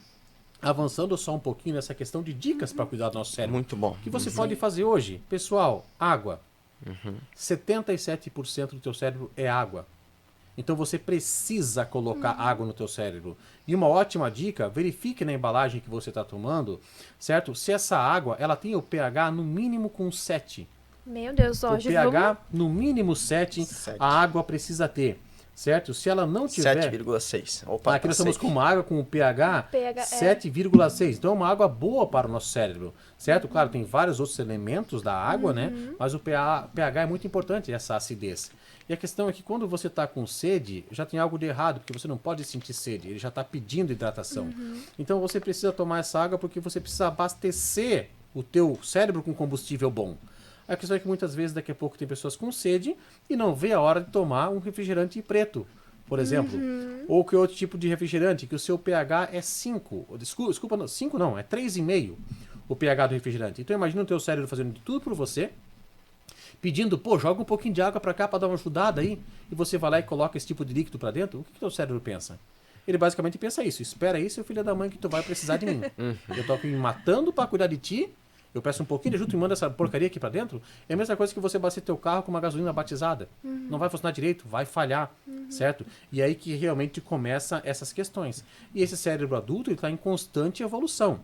Avançando só um pouquinho nessa questão de dicas para cuidar do nosso cérebro. Muito bom. O que você pode fazer hoje? Pessoal, água. 77% do teu cérebro é água. Então você precisa colocar água no teu cérebro. E uma ótima dica, verifique na embalagem que você está tomando, certo? Se essa água, ela tem o pH no mínimo com 7. Meu Deus, ó, O pH no mínimo 7, 7. a água precisa ter, certo? Se ela não tiver... 7,6. Opa, Aqui nós estamos safe. com uma água com o pH, pH 7,6. Então é uma água boa para o nosso cérebro, certo? Claro, tem vários outros elementos da água, né? Mas o pH é muito importante, essa acidez. E a questão é que quando você está com sede, já tem algo de errado, porque você não pode sentir sede, ele já está pedindo hidratação. Então você precisa tomar essa água porque você precisa abastecer o teu cérebro com combustível bom. A questão é que muitas vezes daqui a pouco tem pessoas com sede e não vê a hora de tomar um refrigerante preto, por exemplo. Ou que outro tipo de refrigerante, que o seu pH é 5. Desculpa, não, 5 não, é 3,5 o pH do refrigerante. Então imagina o teu cérebro fazendo de tudo por você, pedindo, pô, joga um pouquinho de água pra cá pra dar uma ajudada aí, e você vai lá e coloca esse tipo de líquido pra dentro. O que o teu cérebro pensa? Ele basicamente pensa isso: espera aí, seu filho da mãe, que tu vai precisar de mim. Eu tô aqui me matando pra cuidar de ti, eu peço um pouquinho de ajuda e manda essa porcaria aqui pra dentro. É a mesma coisa que você abastecer teu carro com uma gasolina batizada. Não vai funcionar direito, vai falhar, certo? E aí que realmente começa essas questões. E esse cérebro adulto está em constante evolução.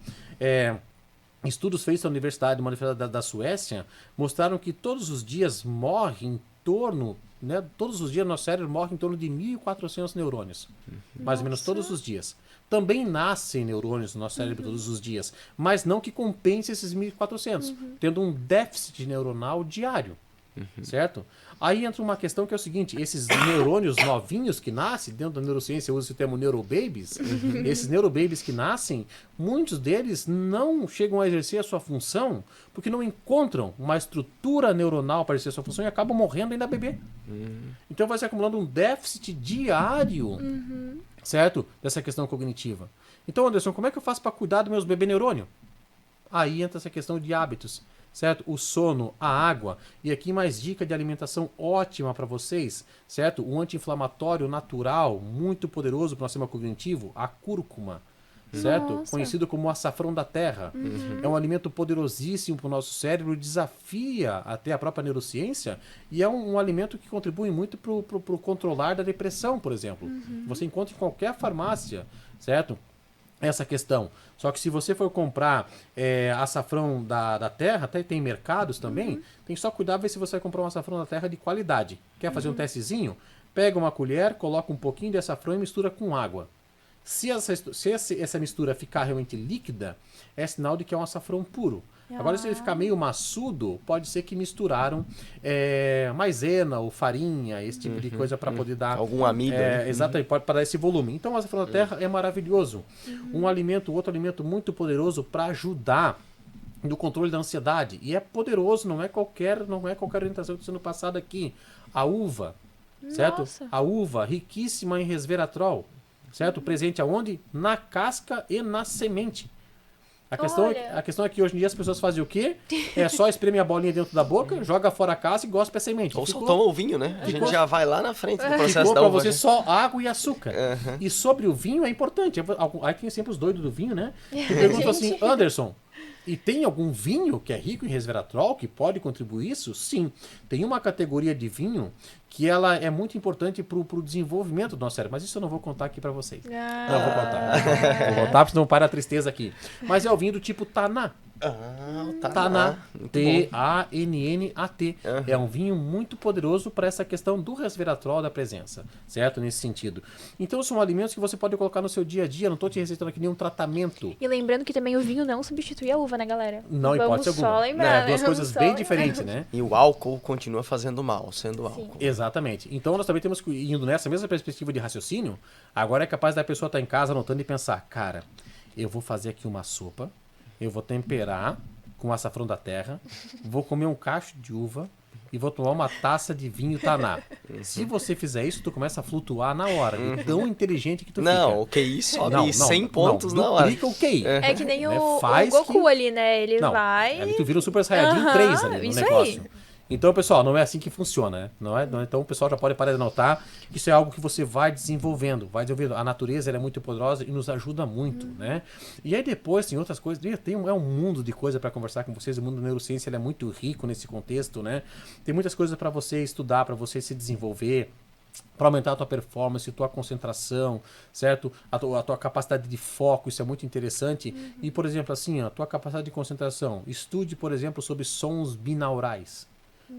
Estudos feitos na Universidade da Suécia mostraram que todos os dias morre em torno, né, todos os dias nosso cérebro morre em torno de 1.400 neurônios. Mais ou menos todos os dias. Também nascem neurônios no nosso cérebro todos os dias, mas não que compense esses 1.400, tendo um déficit neuronal diário. Certo? Aí entra uma questão que é o seguinte: esses neurônios novinhos que nascem, dentro da neurociência usa o termo neurobabies, esses neurobabies que nascem, muitos deles não chegam a exercer a sua função porque não encontram uma estrutura neuronal para exercer a sua função e acabam morrendo ainda bebê. Então vai se acumulando um déficit diário, certo? Dessa questão cognitiva. Então, Anderson, como é que eu faço para cuidar dos meus bebê neurônio? Aí entra essa questão de hábitos. Certo? O sono, a água. E aqui mais dica de alimentação ótima para vocês, certo? Um anti-inflamatório natural, muito poderoso para o sistema cognitivo, a cúrcuma, certo? Nossa. Conhecido como o açafrão da terra. É um alimento poderosíssimo para o nosso cérebro, desafia até a própria neurociência e é um alimento que contribui muito para o controlar da depressão, por exemplo. Você encontra em qualquer farmácia, certo? Essa questão. Só que se você for comprar açafrão da terra, até tem mercados também, tem que só cuidar ver se você vai comprar um açafrão da terra de qualidade. Quer fazer um testezinho? Pega uma colher, coloca um pouquinho de açafrão e mistura com água. Se essa mistura ficar realmente líquida, é sinal de que é um açafrão puro. Agora, se ele ficar meio maçudo, pode ser que misturaram maisena ou farinha, esse tipo de coisa para poder dar... Algum amido. Exatamente, para dar esse volume. Então, o açafrão da terra é maravilhoso. Outro alimento muito poderoso para ajudar no controle da ansiedade. E é poderoso, não é qualquer orientação que está sendo passada aqui. A uva, certo? Nossa. A uva, riquíssima em resveratrol, certo? Presente aonde? Na casca e na semente. A questão é que hoje em dia as pessoas fazem o quê? É só espreme a bolinha dentro da boca, joga fora a casca e gospe a semente. Ou só toma o vinho, né? A gente já vai lá na frente do processo Ficou da pra uva. você só água e açúcar. Uhum. E sobre o vinho é importante. Aí tem sempre os doidos do vinho, né? Que perguntam assim, Anderson, e tem algum vinho que é rico em resveratrol que pode contribuir isso? Sim. Tem uma categoria de vinho que ela é muito importante pro desenvolvimento do nosso cérebro. Mas isso eu não vou contar aqui pra vocês. Não vou contar. Vou contar, porque senão para a tristeza aqui. Mas é o vinho do tipo Taná. Taná. T-A-N-N-A-T. É um vinho muito poderoso para essa questão do resveratrol da presença, certo? Nesse sentido. Então são alimentos que você pode colocar no seu dia a dia. Não estou te receitando aqui nenhum tratamento. E lembrando que também o vinho não substitui a uva, né, galera? Não, Vamos hipótese alguma. só lembrar, Duas né? coisas Vamos bem só diferentes, né? E o álcool continua fazendo mal, sendo álcool. Exatamente. Então nós também temos que, indo nessa mesma perspectiva de raciocínio, agora é capaz da pessoa estar em casa anotando e pensar, cara, eu vou fazer aqui uma sopa, eu vou temperar com açafrão da terra, vou comer um cacho de uva, e vou tomar uma taça de vinho Taná. Se você fizer isso, tu começa a flutuar na hora, de tão inteligente que tu fica. Não, o QI sobe 100 pontos na hora. Duplica o QI. É que nem Né? o Faz Goku que- ali, né? Ele Não, vai... ali tu vira o Super Saiyajin Aham, 3 ali no isso negócio. aí. Então, pessoal, não é assim que funciona, né? Não é, então o pessoal já pode parar de anotar que isso é algo que você vai desenvolvendo. A natureza ela é muito poderosa e nos ajuda muito, né? E aí depois tem outras coisas. É um mundo de coisa para conversar com vocês. O mundo da neurociência ele é muito rico nesse contexto, né? Tem muitas coisas para você estudar, para você se desenvolver, para aumentar a tua performance, a tua concentração, certo? A tua capacidade de foco, isso é muito interessante. E, por exemplo, assim, a tua capacidade de concentração. Estude, por exemplo, sobre sons binaurais.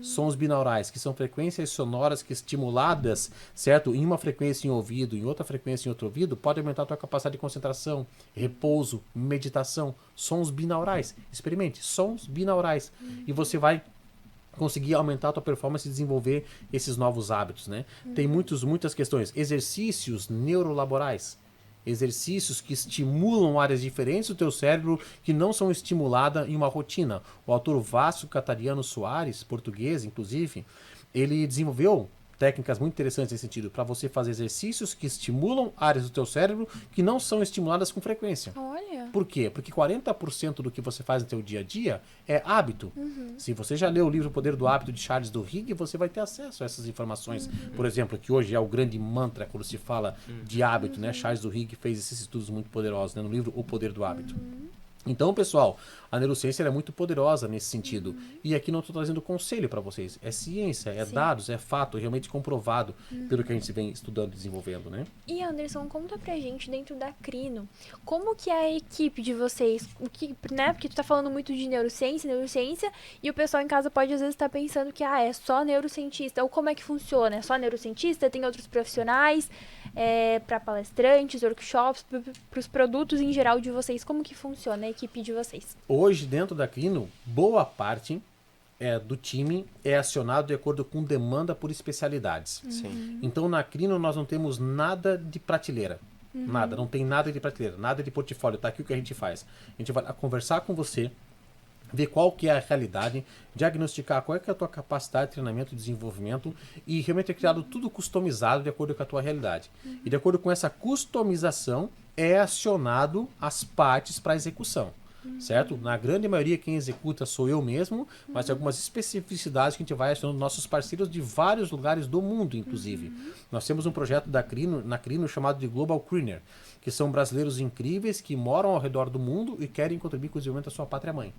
Sons binaurais, que são frequências sonoras que estimuladas, certo? Em uma frequência em ouvido, em outra frequência em outro ouvido, pode aumentar a tua capacidade de concentração, repouso, meditação. Sons binaurais. Experimente, sons binaurais. E você vai conseguir aumentar a tua performance e desenvolver esses novos hábitos, né? Tem muitas questões. Exercícios neurolaborais. Exercícios que estimulam áreas diferentes do teu cérebro que não são estimuladas em uma rotina. O autor Vasco Catariano Soares, português, inclusive, ele desenvolveu técnicas muito interessantes nesse sentido, para você fazer exercícios que estimulam áreas do teu cérebro que não são estimuladas com frequência. Olha. Por quê? Porque 40% do que você faz no teu dia a dia é hábito. Se você já leu o livro O Poder do Hábito de Charles Duhigg, você vai ter acesso a essas informações. Por exemplo, que hoje é o grande mantra quando se fala de hábito, né? Charles Duhigg fez esses estudos muito poderosos, né? No livro O Poder do Hábito. Então, pessoal, a neurociência é muito poderosa nesse sentido. E aqui não estou trazendo conselho para vocês. É ciência, é dados, é fato, é realmente comprovado pelo que a gente vem estudando e desenvolvendo, né? E Anderson, conta pra gente dentro da Crino, como que é a equipe de vocês, né? Porque tu tá falando muito de neurociência, e o pessoal em casa pode às vezes estar pensando que é só neurocientista, ou como é que funciona? É só neurocientista? Tem outros profissionais, para palestrantes, workshops, pros produtos em geral de vocês, como que funciona a equipe de vocês? Hoje, dentro da Crino, boa parte do time é acionado de acordo com demanda por especialidades. Sim. Então, na Crino, nós não temos nada de prateleira. Nada, não tem nada de prateleira, nada de portfólio. Tá aqui o que a gente faz. A gente vai conversar com você, ver qual que é a realidade, diagnosticar qual é, que é a tua capacidade de treinamento e desenvolvimento e realmente é criado tudo customizado de acordo com a tua realidade. E de acordo com essa customização, é acionado as partes para execução. Certo? Na grande maioria quem executa sou eu mesmo, mas tem algumas especificidades que a gente vai acionando nossos parceiros de vários lugares do mundo, inclusive. Nós temos um projeto na Crino chamado de Global Criner, que são brasileiros incríveis que moram ao redor do mundo e querem contribuir com o desenvolvimento da sua pátria-mãe.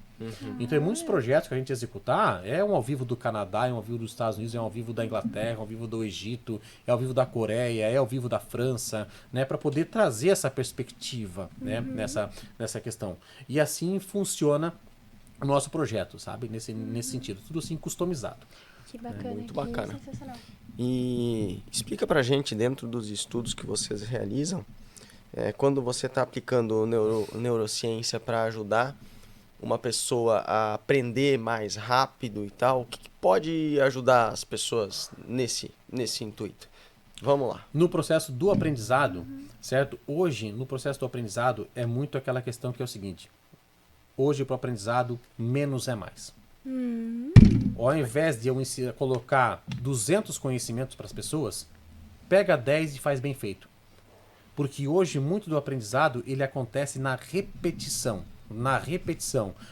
Então, em muitos projetos que a gente executar, é um ao vivo do Canadá, é um ao vivo dos Estados Unidos, é um ao vivo da Inglaterra, é um ao vivo do Egito, é ao vivo da Coreia, é ao vivo da França, né, para poder trazer essa perspectiva, né, nessa questão. E assim funciona o nosso projeto, sabe? Nesse sentido, tudo assim customizado. Que bacana, muito que bacana. sensacional. E explica pra gente, dentro dos estudos que vocês realizam, quando você está aplicando neurociência para ajudar uma pessoa a aprender mais rápido e tal, o que pode ajudar as pessoas nesse intuito? Vamos lá. No processo do aprendizado, certo? Hoje, no processo do aprendizado, é muito aquela questão que é o seguinte. Hoje, para o aprendizado, menos é mais. Ao invés de eu colocar 200 conhecimentos para as pessoas, pega 10 e faz bem feito. Porque hoje, muito do aprendizado, ele acontece na repetição.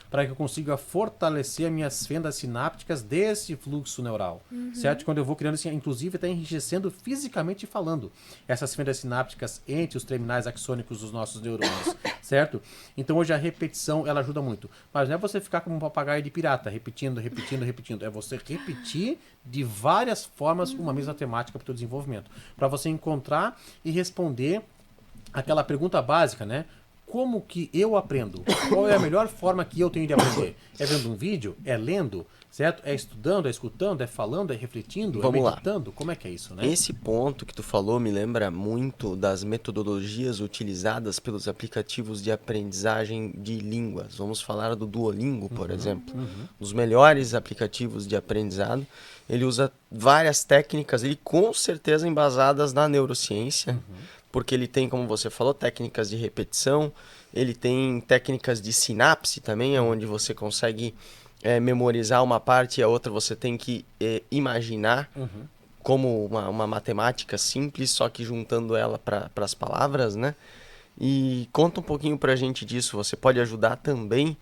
Para que eu consiga fortalecer as minhas fendas sinápticas desse fluxo neural, certo? Quando eu vou criando, assim, inclusive está enriquecendo fisicamente falando essas fendas sinápticas entre os terminais axônicos dos nossos neurônios, certo? Então hoje a repetição, ela ajuda muito. Mas não é você ficar como um papagaio de pirata, repetindo. É você repetir de várias formas uma mesma temática para o teu desenvolvimento. Para você encontrar e responder aquela pergunta básica, né? Como que eu aprendo? Qual é a melhor forma que eu tenho de aprender? É vendo um vídeo? É lendo? Certo? É estudando? É escutando? É falando? É refletindo? Vamos é meditando? Lá. Como é que é isso, né? Esse ponto que tu falou me lembra muito das metodologias utilizadas pelos aplicativos de aprendizagem de línguas. Vamos falar do Duolingo, por exemplo. Dos melhores aplicativos de aprendizado. Ele usa várias técnicas, ele com certeza embasadas na neurociência, porque ele tem, como você falou, técnicas de repetição, ele tem técnicas de sinapse também, onde você consegue memorizar uma parte e a outra você tem que imaginar como uma matemática simples, só que juntando ela para as palavras, né? E conta um pouquinho pra gente disso. Você pode ajudar também,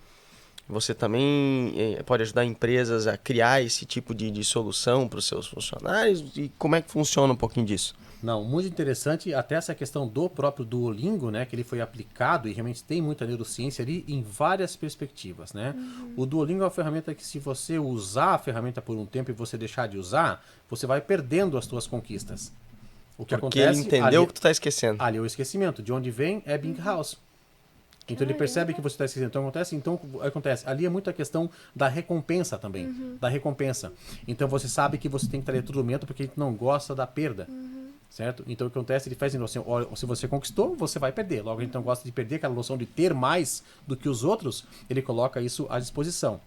você também pode ajudar empresas a criar esse tipo de solução para os seus funcionários? E como é que funciona um pouquinho disso? Não, muito interessante, até essa questão do próprio Duolingo, né, que ele foi aplicado e realmente tem muita neurociência ali em várias perspectivas, né? O Duolingo é uma ferramenta que, se você usar a ferramenta por um tempo e você deixar de usar, você vai perdendo as suas conquistas. O que Porque acontece, ele entendeu o que tu tá esquecendo. ali é o esquecimento. De onde vem é Ebbinghaus. Então ele percebe que você está esquecendo. Então acontece. Ali é muito a questão da recompensa também. Da recompensa. Então você sabe que você tem que estar todo momento porque a gente não gosta da perda. Certo? Então o que acontece? Ele faz assim, se você conquistou, você vai perder. Logo a gente não gosta de perder, aquela noção de ter mais do que os outros, ele coloca isso à disposição.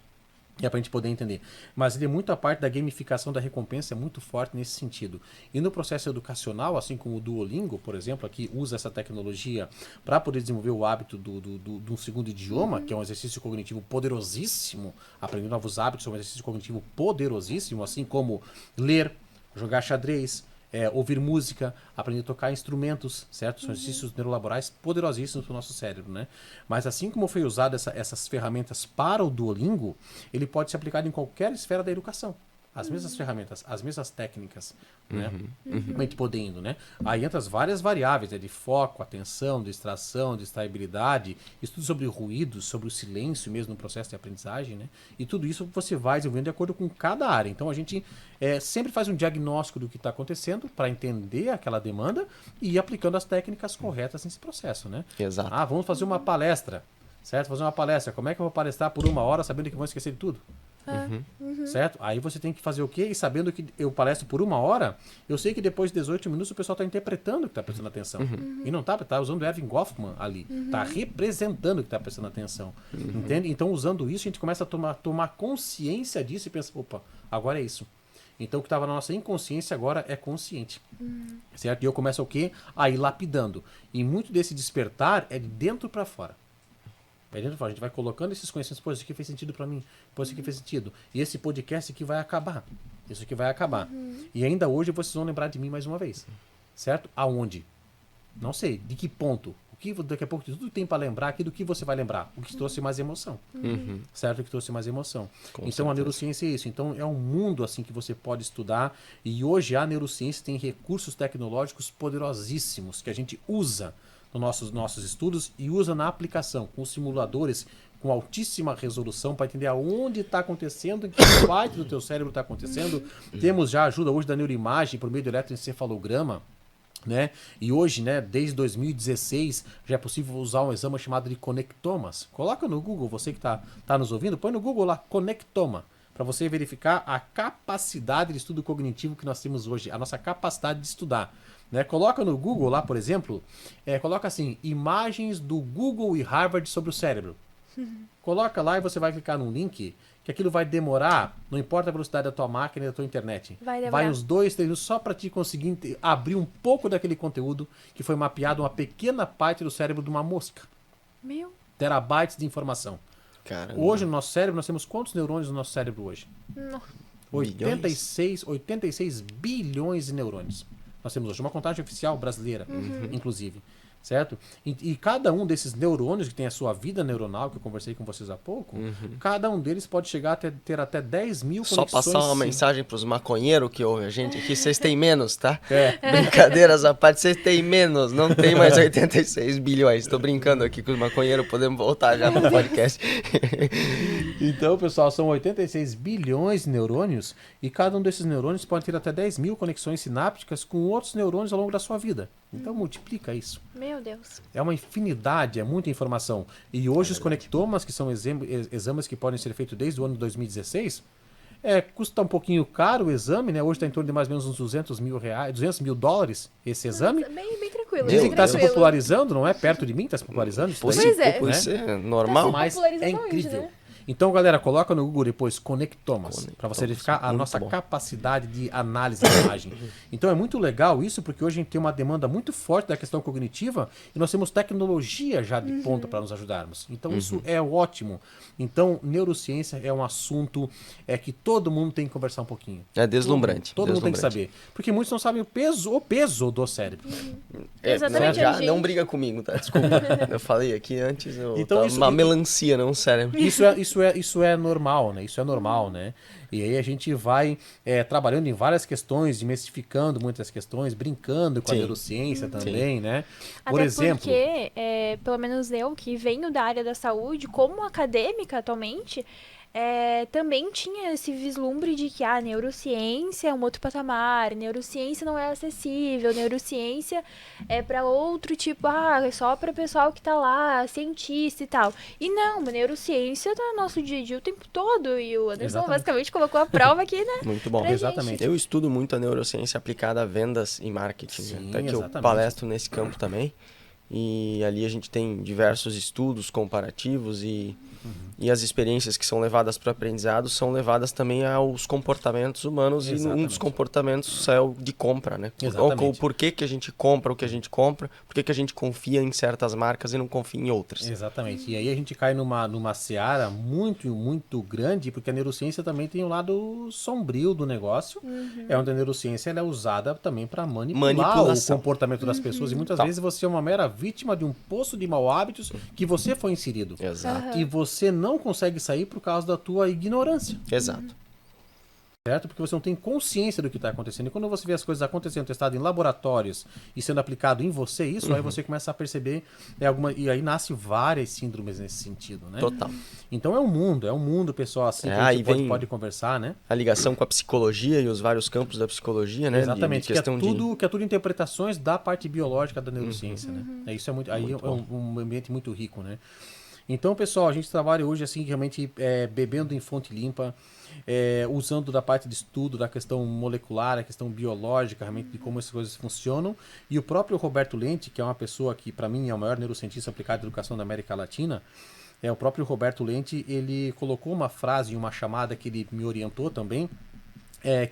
É para a gente poder entender. Mas ele é muito a parte da gamificação da recompensa, é muito forte nesse sentido. E no processo educacional, assim como o Duolingo, por exemplo, aqui usa essa tecnologia para poder desenvolver o hábito de um segundo idioma, que é um exercício cognitivo poderosíssimo. Aprender novos hábitos é um exercício cognitivo poderosíssimo, assim como ler, jogar xadrez, ouvir música, aprender a tocar instrumentos, certo? São exercícios neurolaborais poderosíssimos para o nosso cérebro, né? Mas assim como foi usado essas ferramentas para o Duolingo, ele pode ser aplicado em qualquer esfera da educação. As mesmas ferramentas, as mesmas técnicas, né? Mente podendo, né? Aí entra as várias variáveis, né? De foco, atenção, distração, distraibilidade, estudo sobre ruídos, sobre o silêncio mesmo no processo de aprendizagem, né? E tudo isso você vai desenvolvendo de acordo com cada área. Então a gente sempre faz um diagnóstico do que está acontecendo para entender aquela demanda e ir aplicando as técnicas corretas nesse processo, né? Exato. Vamos fazer uma palestra, certo? Fazer uma palestra. Como é que eu vou palestrar por 1 hora sabendo que vou esquecer de tudo? Certo? Aí você tem que fazer o quê? E sabendo que eu palestro por 1 hora, eu sei que depois de 18 minutos o pessoal está interpretando o que está prestando atenção. E não tá usando o Erving Goffman ali. Está representando o que está prestando atenção. Entende? Então, usando isso, a gente começa a tomar consciência disso e pensa, opa, agora é isso. Então, o que estava na nossa inconsciência agora é consciente. Certo? E eu começo o quê? A ir lapidando. E muito desse despertar é de dentro para fora. A gente vai colocando esses conhecimentos, pô, isso aqui fez sentido pra mim, pô, isso aqui fez sentido. E esse podcast aqui vai acabar. Isso aqui vai acabar. E ainda hoje vocês vão lembrar de mim mais uma vez. Certo? Aonde? Não sei. De que ponto? O que daqui a pouco tudo tem pra lembrar aqui do que você vai lembrar. O que trouxe mais emoção. Certo? O que trouxe mais emoção. Com então certeza. a neurociência é isso. Então é um mundo assim que você pode estudar. E hoje a neurociência tem recursos tecnológicos poderosíssimos que a gente usa nos nossos estudos e usa na aplicação, com simuladores com altíssima resolução para entender aonde está acontecendo, em que parte do teu cérebro está acontecendo. Temos já ajuda hoje da neuroimagem por meio do eletroencefalograma, né? E hoje, né, desde 2016, já é possível usar um exame chamado de conectomas. Coloca no Google, você que tá nos ouvindo, põe no Google lá, conectoma, para você verificar a capacidade de estudo cognitivo que nós temos hoje, a nossa capacidade de estudar. Né? Coloca no Google lá, por exemplo, coloca assim, imagens do Google e Harvard sobre o cérebro. Coloca lá e você vai clicar num link que aquilo vai demorar, não importa a velocidade da tua máquina e da tua internet. Vai uns 2, 3 minutos só para te conseguir abrir um pouco daquele conteúdo que foi mapeado uma pequena parte do cérebro de uma mosca. Terabytes de informação. Caramba. Hoje no nosso cérebro nós temos quantos neurônios no nosso cérebro hoje? Não. 86 bilhões de neurônios. Nós temos hoje uma contagem oficial brasileira, inclusive. Certo? E cada um desses neurônios que tem a sua vida neuronal, que eu conversei com vocês há pouco, cada um deles pode chegar a ter até 10 mil Só conexões. passar uma mensagem pros maconheiros que ouvem a gente aqui, vocês têm menos, tá? É. Brincadeiras à parte, vocês têm menos, não tem mais 86 bilhões. Tô brincando aqui com os maconheiros, podemos voltar já no podcast. Então, pessoal, são 86 bilhões de neurônios e cada um desses neurônios pode ter até 10 mil conexões sinápticas com outros neurônios ao longo da sua vida. Então, multiplica isso. Meu Deus. É uma infinidade, é muita informação. E hoje os conectomas, que são exames que podem ser feitos desde o ano de 2016, custa um pouquinho caro o exame, né? Hoje está em torno de mais ou menos uns 200 mil dólares esse exame. Bem tranquilo. Dizem bem que está se tranquilo. popularizando, não é? Perto de mim está se popularizando. Isso daí, Pois é. Por né? isso é normal. Tá Mas popularizando é onde, incrível. né? Então, galera, coloca no Google depois conectomas, para você verificar a muito nossa bom. capacidade de análise da imagem. Então, é muito legal isso, porque hoje a gente tem uma demanda muito forte da questão cognitiva e nós temos tecnologia já de ponta para nos ajudarmos. Então, isso é ótimo. Então, neurociência é um assunto que todo mundo tem que conversar um pouquinho. É deslumbrante. Todo mundo tem que saber. Porque muitos não sabem o peso do cérebro. Exatamente, Já, a gente- não briga comigo, tá? Desculpa. Eu falei aqui antes, Então, tava isso- uma melancia, não um cérebro. Isso é normal, né? Isso é normal, né? E aí a gente vai trabalhando em várias questões, desmistificando muitas questões, brincando com a Sim. neurociência também, né? Por Até exemplo, porque, pelo menos eu, que venho da área da saúde, como acadêmica atualmente, também tinha esse vislumbre de que a neurociência é um outro patamar, neurociência não é acessível, neurociência é para outro tipo, é só para pessoal que tá lá, cientista e tal. E não, a neurociência tá no nosso dia a dia o tempo todo, e o Anderson Exatamente. basicamente colocou a prova aqui, né? Muito bom. Pra Exatamente. Eu estudo muito a neurociência aplicada a vendas e marketing. Sim, Né? Até que eu exatamente. palestro nesse campo também. E ali a gente tem diversos estudos comparativos e as experiências que são levadas para o aprendizado são levadas também aos comportamentos humanos. E um Exatamente. dos comportamentos é o de compra, né? Exatamente. Por que que a gente compra o que a gente compra, por que que a gente confia em certas marcas e não confia em outras. exatamente. E aí a gente cai numa seara muito, muito grande, porque a neurociência também tem um lado sombrio do negócio. É onde a neurociência ela é usada também para manipular Manipulação. o comportamento das pessoas. E muitas Tá. vezes você é uma mera vítima de um poço de mau hábitos que você foi inserido. Exato. E você não consegue sair por causa da tua ignorância. Exato. Certo? Porque você não tem consciência do que está acontecendo. E quando você vê as coisas acontecendo, testado em laboratórios e sendo aplicado em você, isso aí você começa a perceber e aí nasce várias síndromes nesse sentido, né? Total. Então é um mundo, pessoal, assim, que a aí gente vem- pode conversar, né? A ligação com a psicologia e os vários campos da psicologia, né? Exatamente, De questão que é tudo interpretações da parte biológica da neurociência, né? Isso é muito, aí é um ambiente muito rico, né? Então, pessoal, a gente trabalha hoje assim, realmente bebendo em fonte limpa, usando da parte de estudo da questão molecular, a questão biológica, realmente de como essas coisas funcionam. E o próprio Roberto Lente, que é uma pessoa que para mim é o maior neurocientista aplicado à educação da América Latina, o próprio Roberto Lente, ele colocou uma frase em uma chamada que ele me orientou também,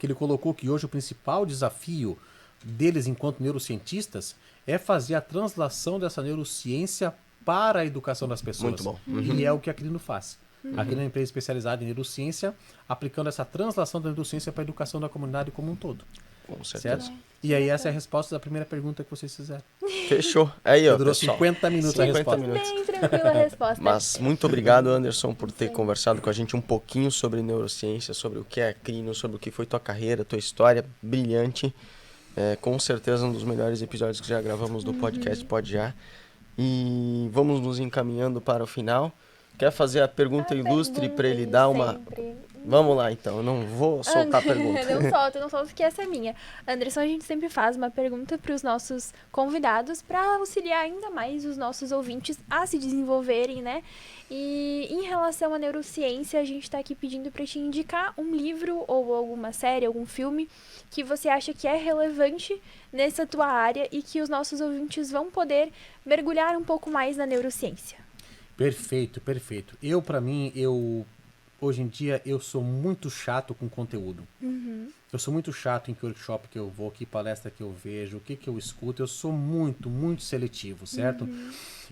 que ele colocou que hoje o principal desafio deles enquanto neurocientistas é fazer a translação dessa neurociência para a educação das pessoas. Muito bom. E é o que a Crino faz. A Crino é uma empresa especializada em neurociência, aplicando essa translação da neurociência para a educação da comunidade como um todo. Com certeza. Certo? E aí essa é a resposta da primeira pergunta que vocês fizeram. Fechou. Aí, ó, Durou pessoal. 50 minutos a 50 resposta. minutos. Bem tranquila a resposta. Mas muito obrigado, Anderson, por ter conversado com a gente um pouquinho sobre neurociência, sobre o que é a Crino, sobre o que foi tua carreira, tua história brilhante. Com certeza um dos melhores episódios que já gravamos do podcast Pode Já. E vamos nos encaminhando para o final. Quer fazer a pergunta ilustre para ele dar uma... Sempre. Vamos lá, então. Eu não vou soltar a pergunta. Não solta, que essa é minha. Anderson, a gente sempre faz uma pergunta para os nossos convidados para auxiliar ainda mais os nossos ouvintes a se desenvolverem, né? E em relação à neurociência, a gente está aqui pedindo para te indicar um livro ou alguma série, algum filme que você acha que é relevante nessa tua área e que os nossos ouvintes vão poder mergulhar um pouco mais na neurociência. Perfeito, perfeito. Hoje em dia, eu sou muito chato com conteúdo. Eu sou muito chato em que workshop que eu vou, que palestra que eu vejo, o que que eu escuto. Eu sou muito, muito seletivo, certo?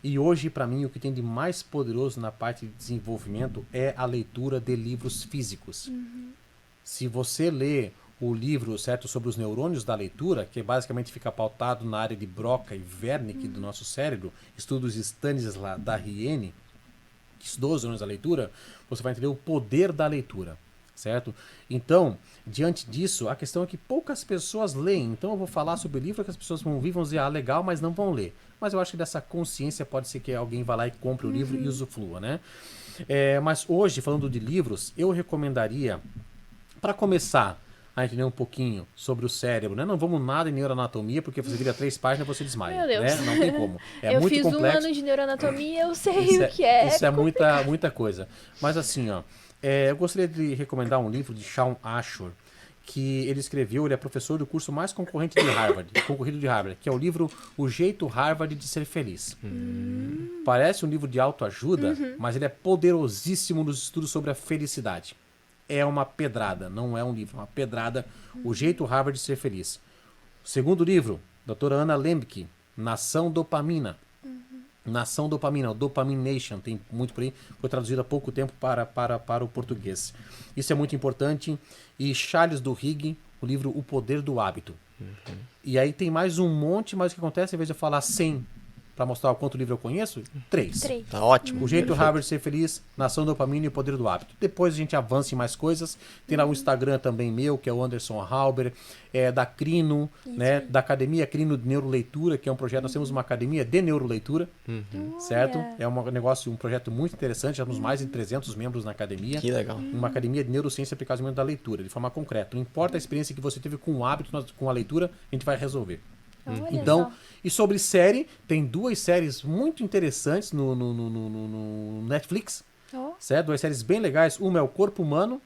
E hoje, para mim, o que tem de mais poderoso na parte de desenvolvimento é a leitura de livros físicos. Se você lê o livro, certo, sobre os neurônios da leitura, que basicamente fica pautado na área de Broca e Wernicke do nosso cérebro, estudos de Stanislas Darriene, que estudou os neurônios da leitura, você vai entender o poder da leitura, certo? Então, diante disso, a questão é que poucas pessoas leem. Então eu vou falar sobre o livro que as pessoas vão ouvir, vão dizer, legal, mas não vão ler. Mas eu acho que dessa consciência pode ser que alguém vá lá e compre o livro e usufrua, né? Mas hoje, falando de livros, eu recomendaria, para começar a entender um pouquinho sobre o cérebro, né? Não vamos nada em neuroanatomia, porque você vira 3 páginas e você desmaia. Meu Deus. Né? Não tem como. Eu muito fiz complexo. 1 ano de neuroanatomia, eu sei o que é. Isso é muita coisa. Mas assim, eu gostaria de recomendar um livro de Shawn Ashore, que ele escreveu, ele é professor do curso mais concorrido de Harvard, que é o livro O Jeito Harvard de Ser Feliz. Parece um livro de autoajuda, mas ele é poderosíssimo nos estudos sobre a felicidade. É uma pedrada, não é um livro, é uma pedrada. O Jeito Harvard de Ser Feliz. Segundo livro, doutora Anna Lembke, Nação Dopamina. Nação Dopamina, o Dopamination, tem muito por aí, foi traduzido há pouco tempo para o português. Isso é muito importante. E Charles Duhigg, o livro O Poder do Hábito. E aí tem mais um monte, mas o que acontece, em vez de eu falar 100 para mostrar o quanto livro eu conheço, 3. Tá ótimo. O Jeito perfeito. Harvard de Ser Feliz, Nação Dopamina e o Poder do Hábito. Depois a gente avança em mais coisas. Tem lá o Instagram também meu, que é o Anderson Halber, da Crino, né, da Academia Crino de Neuroleitura, que é um projeto, nós temos uma academia de neuroleitura, certo? É um projeto muito interessante, já temos mais de 300 membros na academia. Que legal. Uma academia de neurociência e aplicamento da leitura, de forma concreta. Não importa a experiência que você teve com o hábito, com a leitura, a gente vai resolver. Olha Então, só. e sobre série, tem 2 séries muito interessantes no Netflix, Ó. certo? 2 séries bem legais. Uma é O Corpo Humano,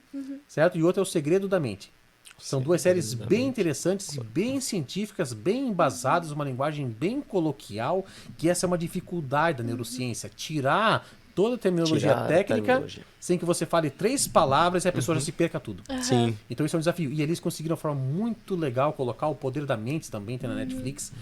certo? E outra é O Segredo da Mente. São 2 séries bem interessantes, e bem científicas, bem embasadas, uma linguagem bem coloquial, que essa é uma dificuldade da neurociência. Tirar toda a terminologia Tirar a técnica terminologia. sem que você fale 3 palavras e a pessoa já se perca tudo. Sim. Então isso é um desafio. E eles conseguiram de uma forma muito legal colocar o poder da mente também, tem na Netflix.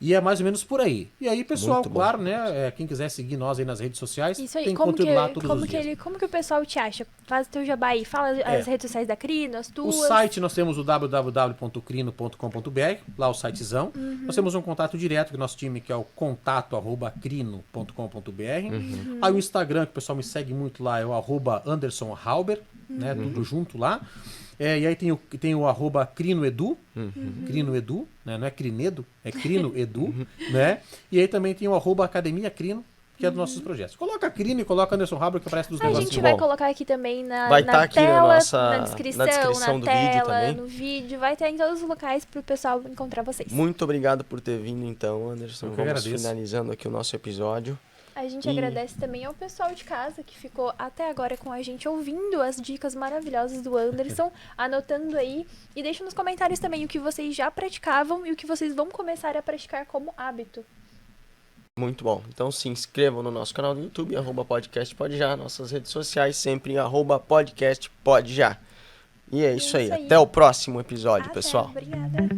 E é mais ou menos por aí. E aí, pessoal, Muito bom. claro, né? Quem quiser seguir nós aí nas redes sociais, Isso aí, tem como conteúdo lá todos os que dias. como que o pessoal te acha? Faz o teu jabá aí, fala as redes sociais da Crino, as O tuas. site, nós temos o www.crino.com.br, lá o sitezão. Nós temos um contato direto com o nosso time, que é o contato@crino.com.br. Aí o Instagram, que o pessoal me segue muito lá, é o @AndersonHalber, né? Tudo junto lá. E aí tem o @CrinoEdu, CrinoEdu, né? Não é Crinedo, é CrinoEdu, né? E aí também tem o @Academia Crino, que é dos nossos projetos. Coloca Crino e coloca Anderson Halber, que aparece dos A negócios. gente vai bom. colocar aqui também Vai na tá aqui na tela, nossa- na descrição do vídeo tela, também. no vídeo, vai ter em todos os locais pro pessoal encontrar vocês. Muito obrigado por ter vindo, então, Anderson. Eu que Vamos agradeço. finalizando aqui o nosso episódio. A gente E- agradece também ao pessoal de casa que ficou até agora com a gente ouvindo as dicas maravilhosas do Anderson, anotando aí. E deixa nos comentários também o que vocês já praticavam e o que vocês vão começar a praticar como hábito. Muito bom. Então se inscrevam no nosso canal do YouTube, @podcastpodja, nossas redes sociais, sempre em @podcastpodja. E é isso aí. Isso aí. Até o próximo episódio, Até, pessoal. Obrigada.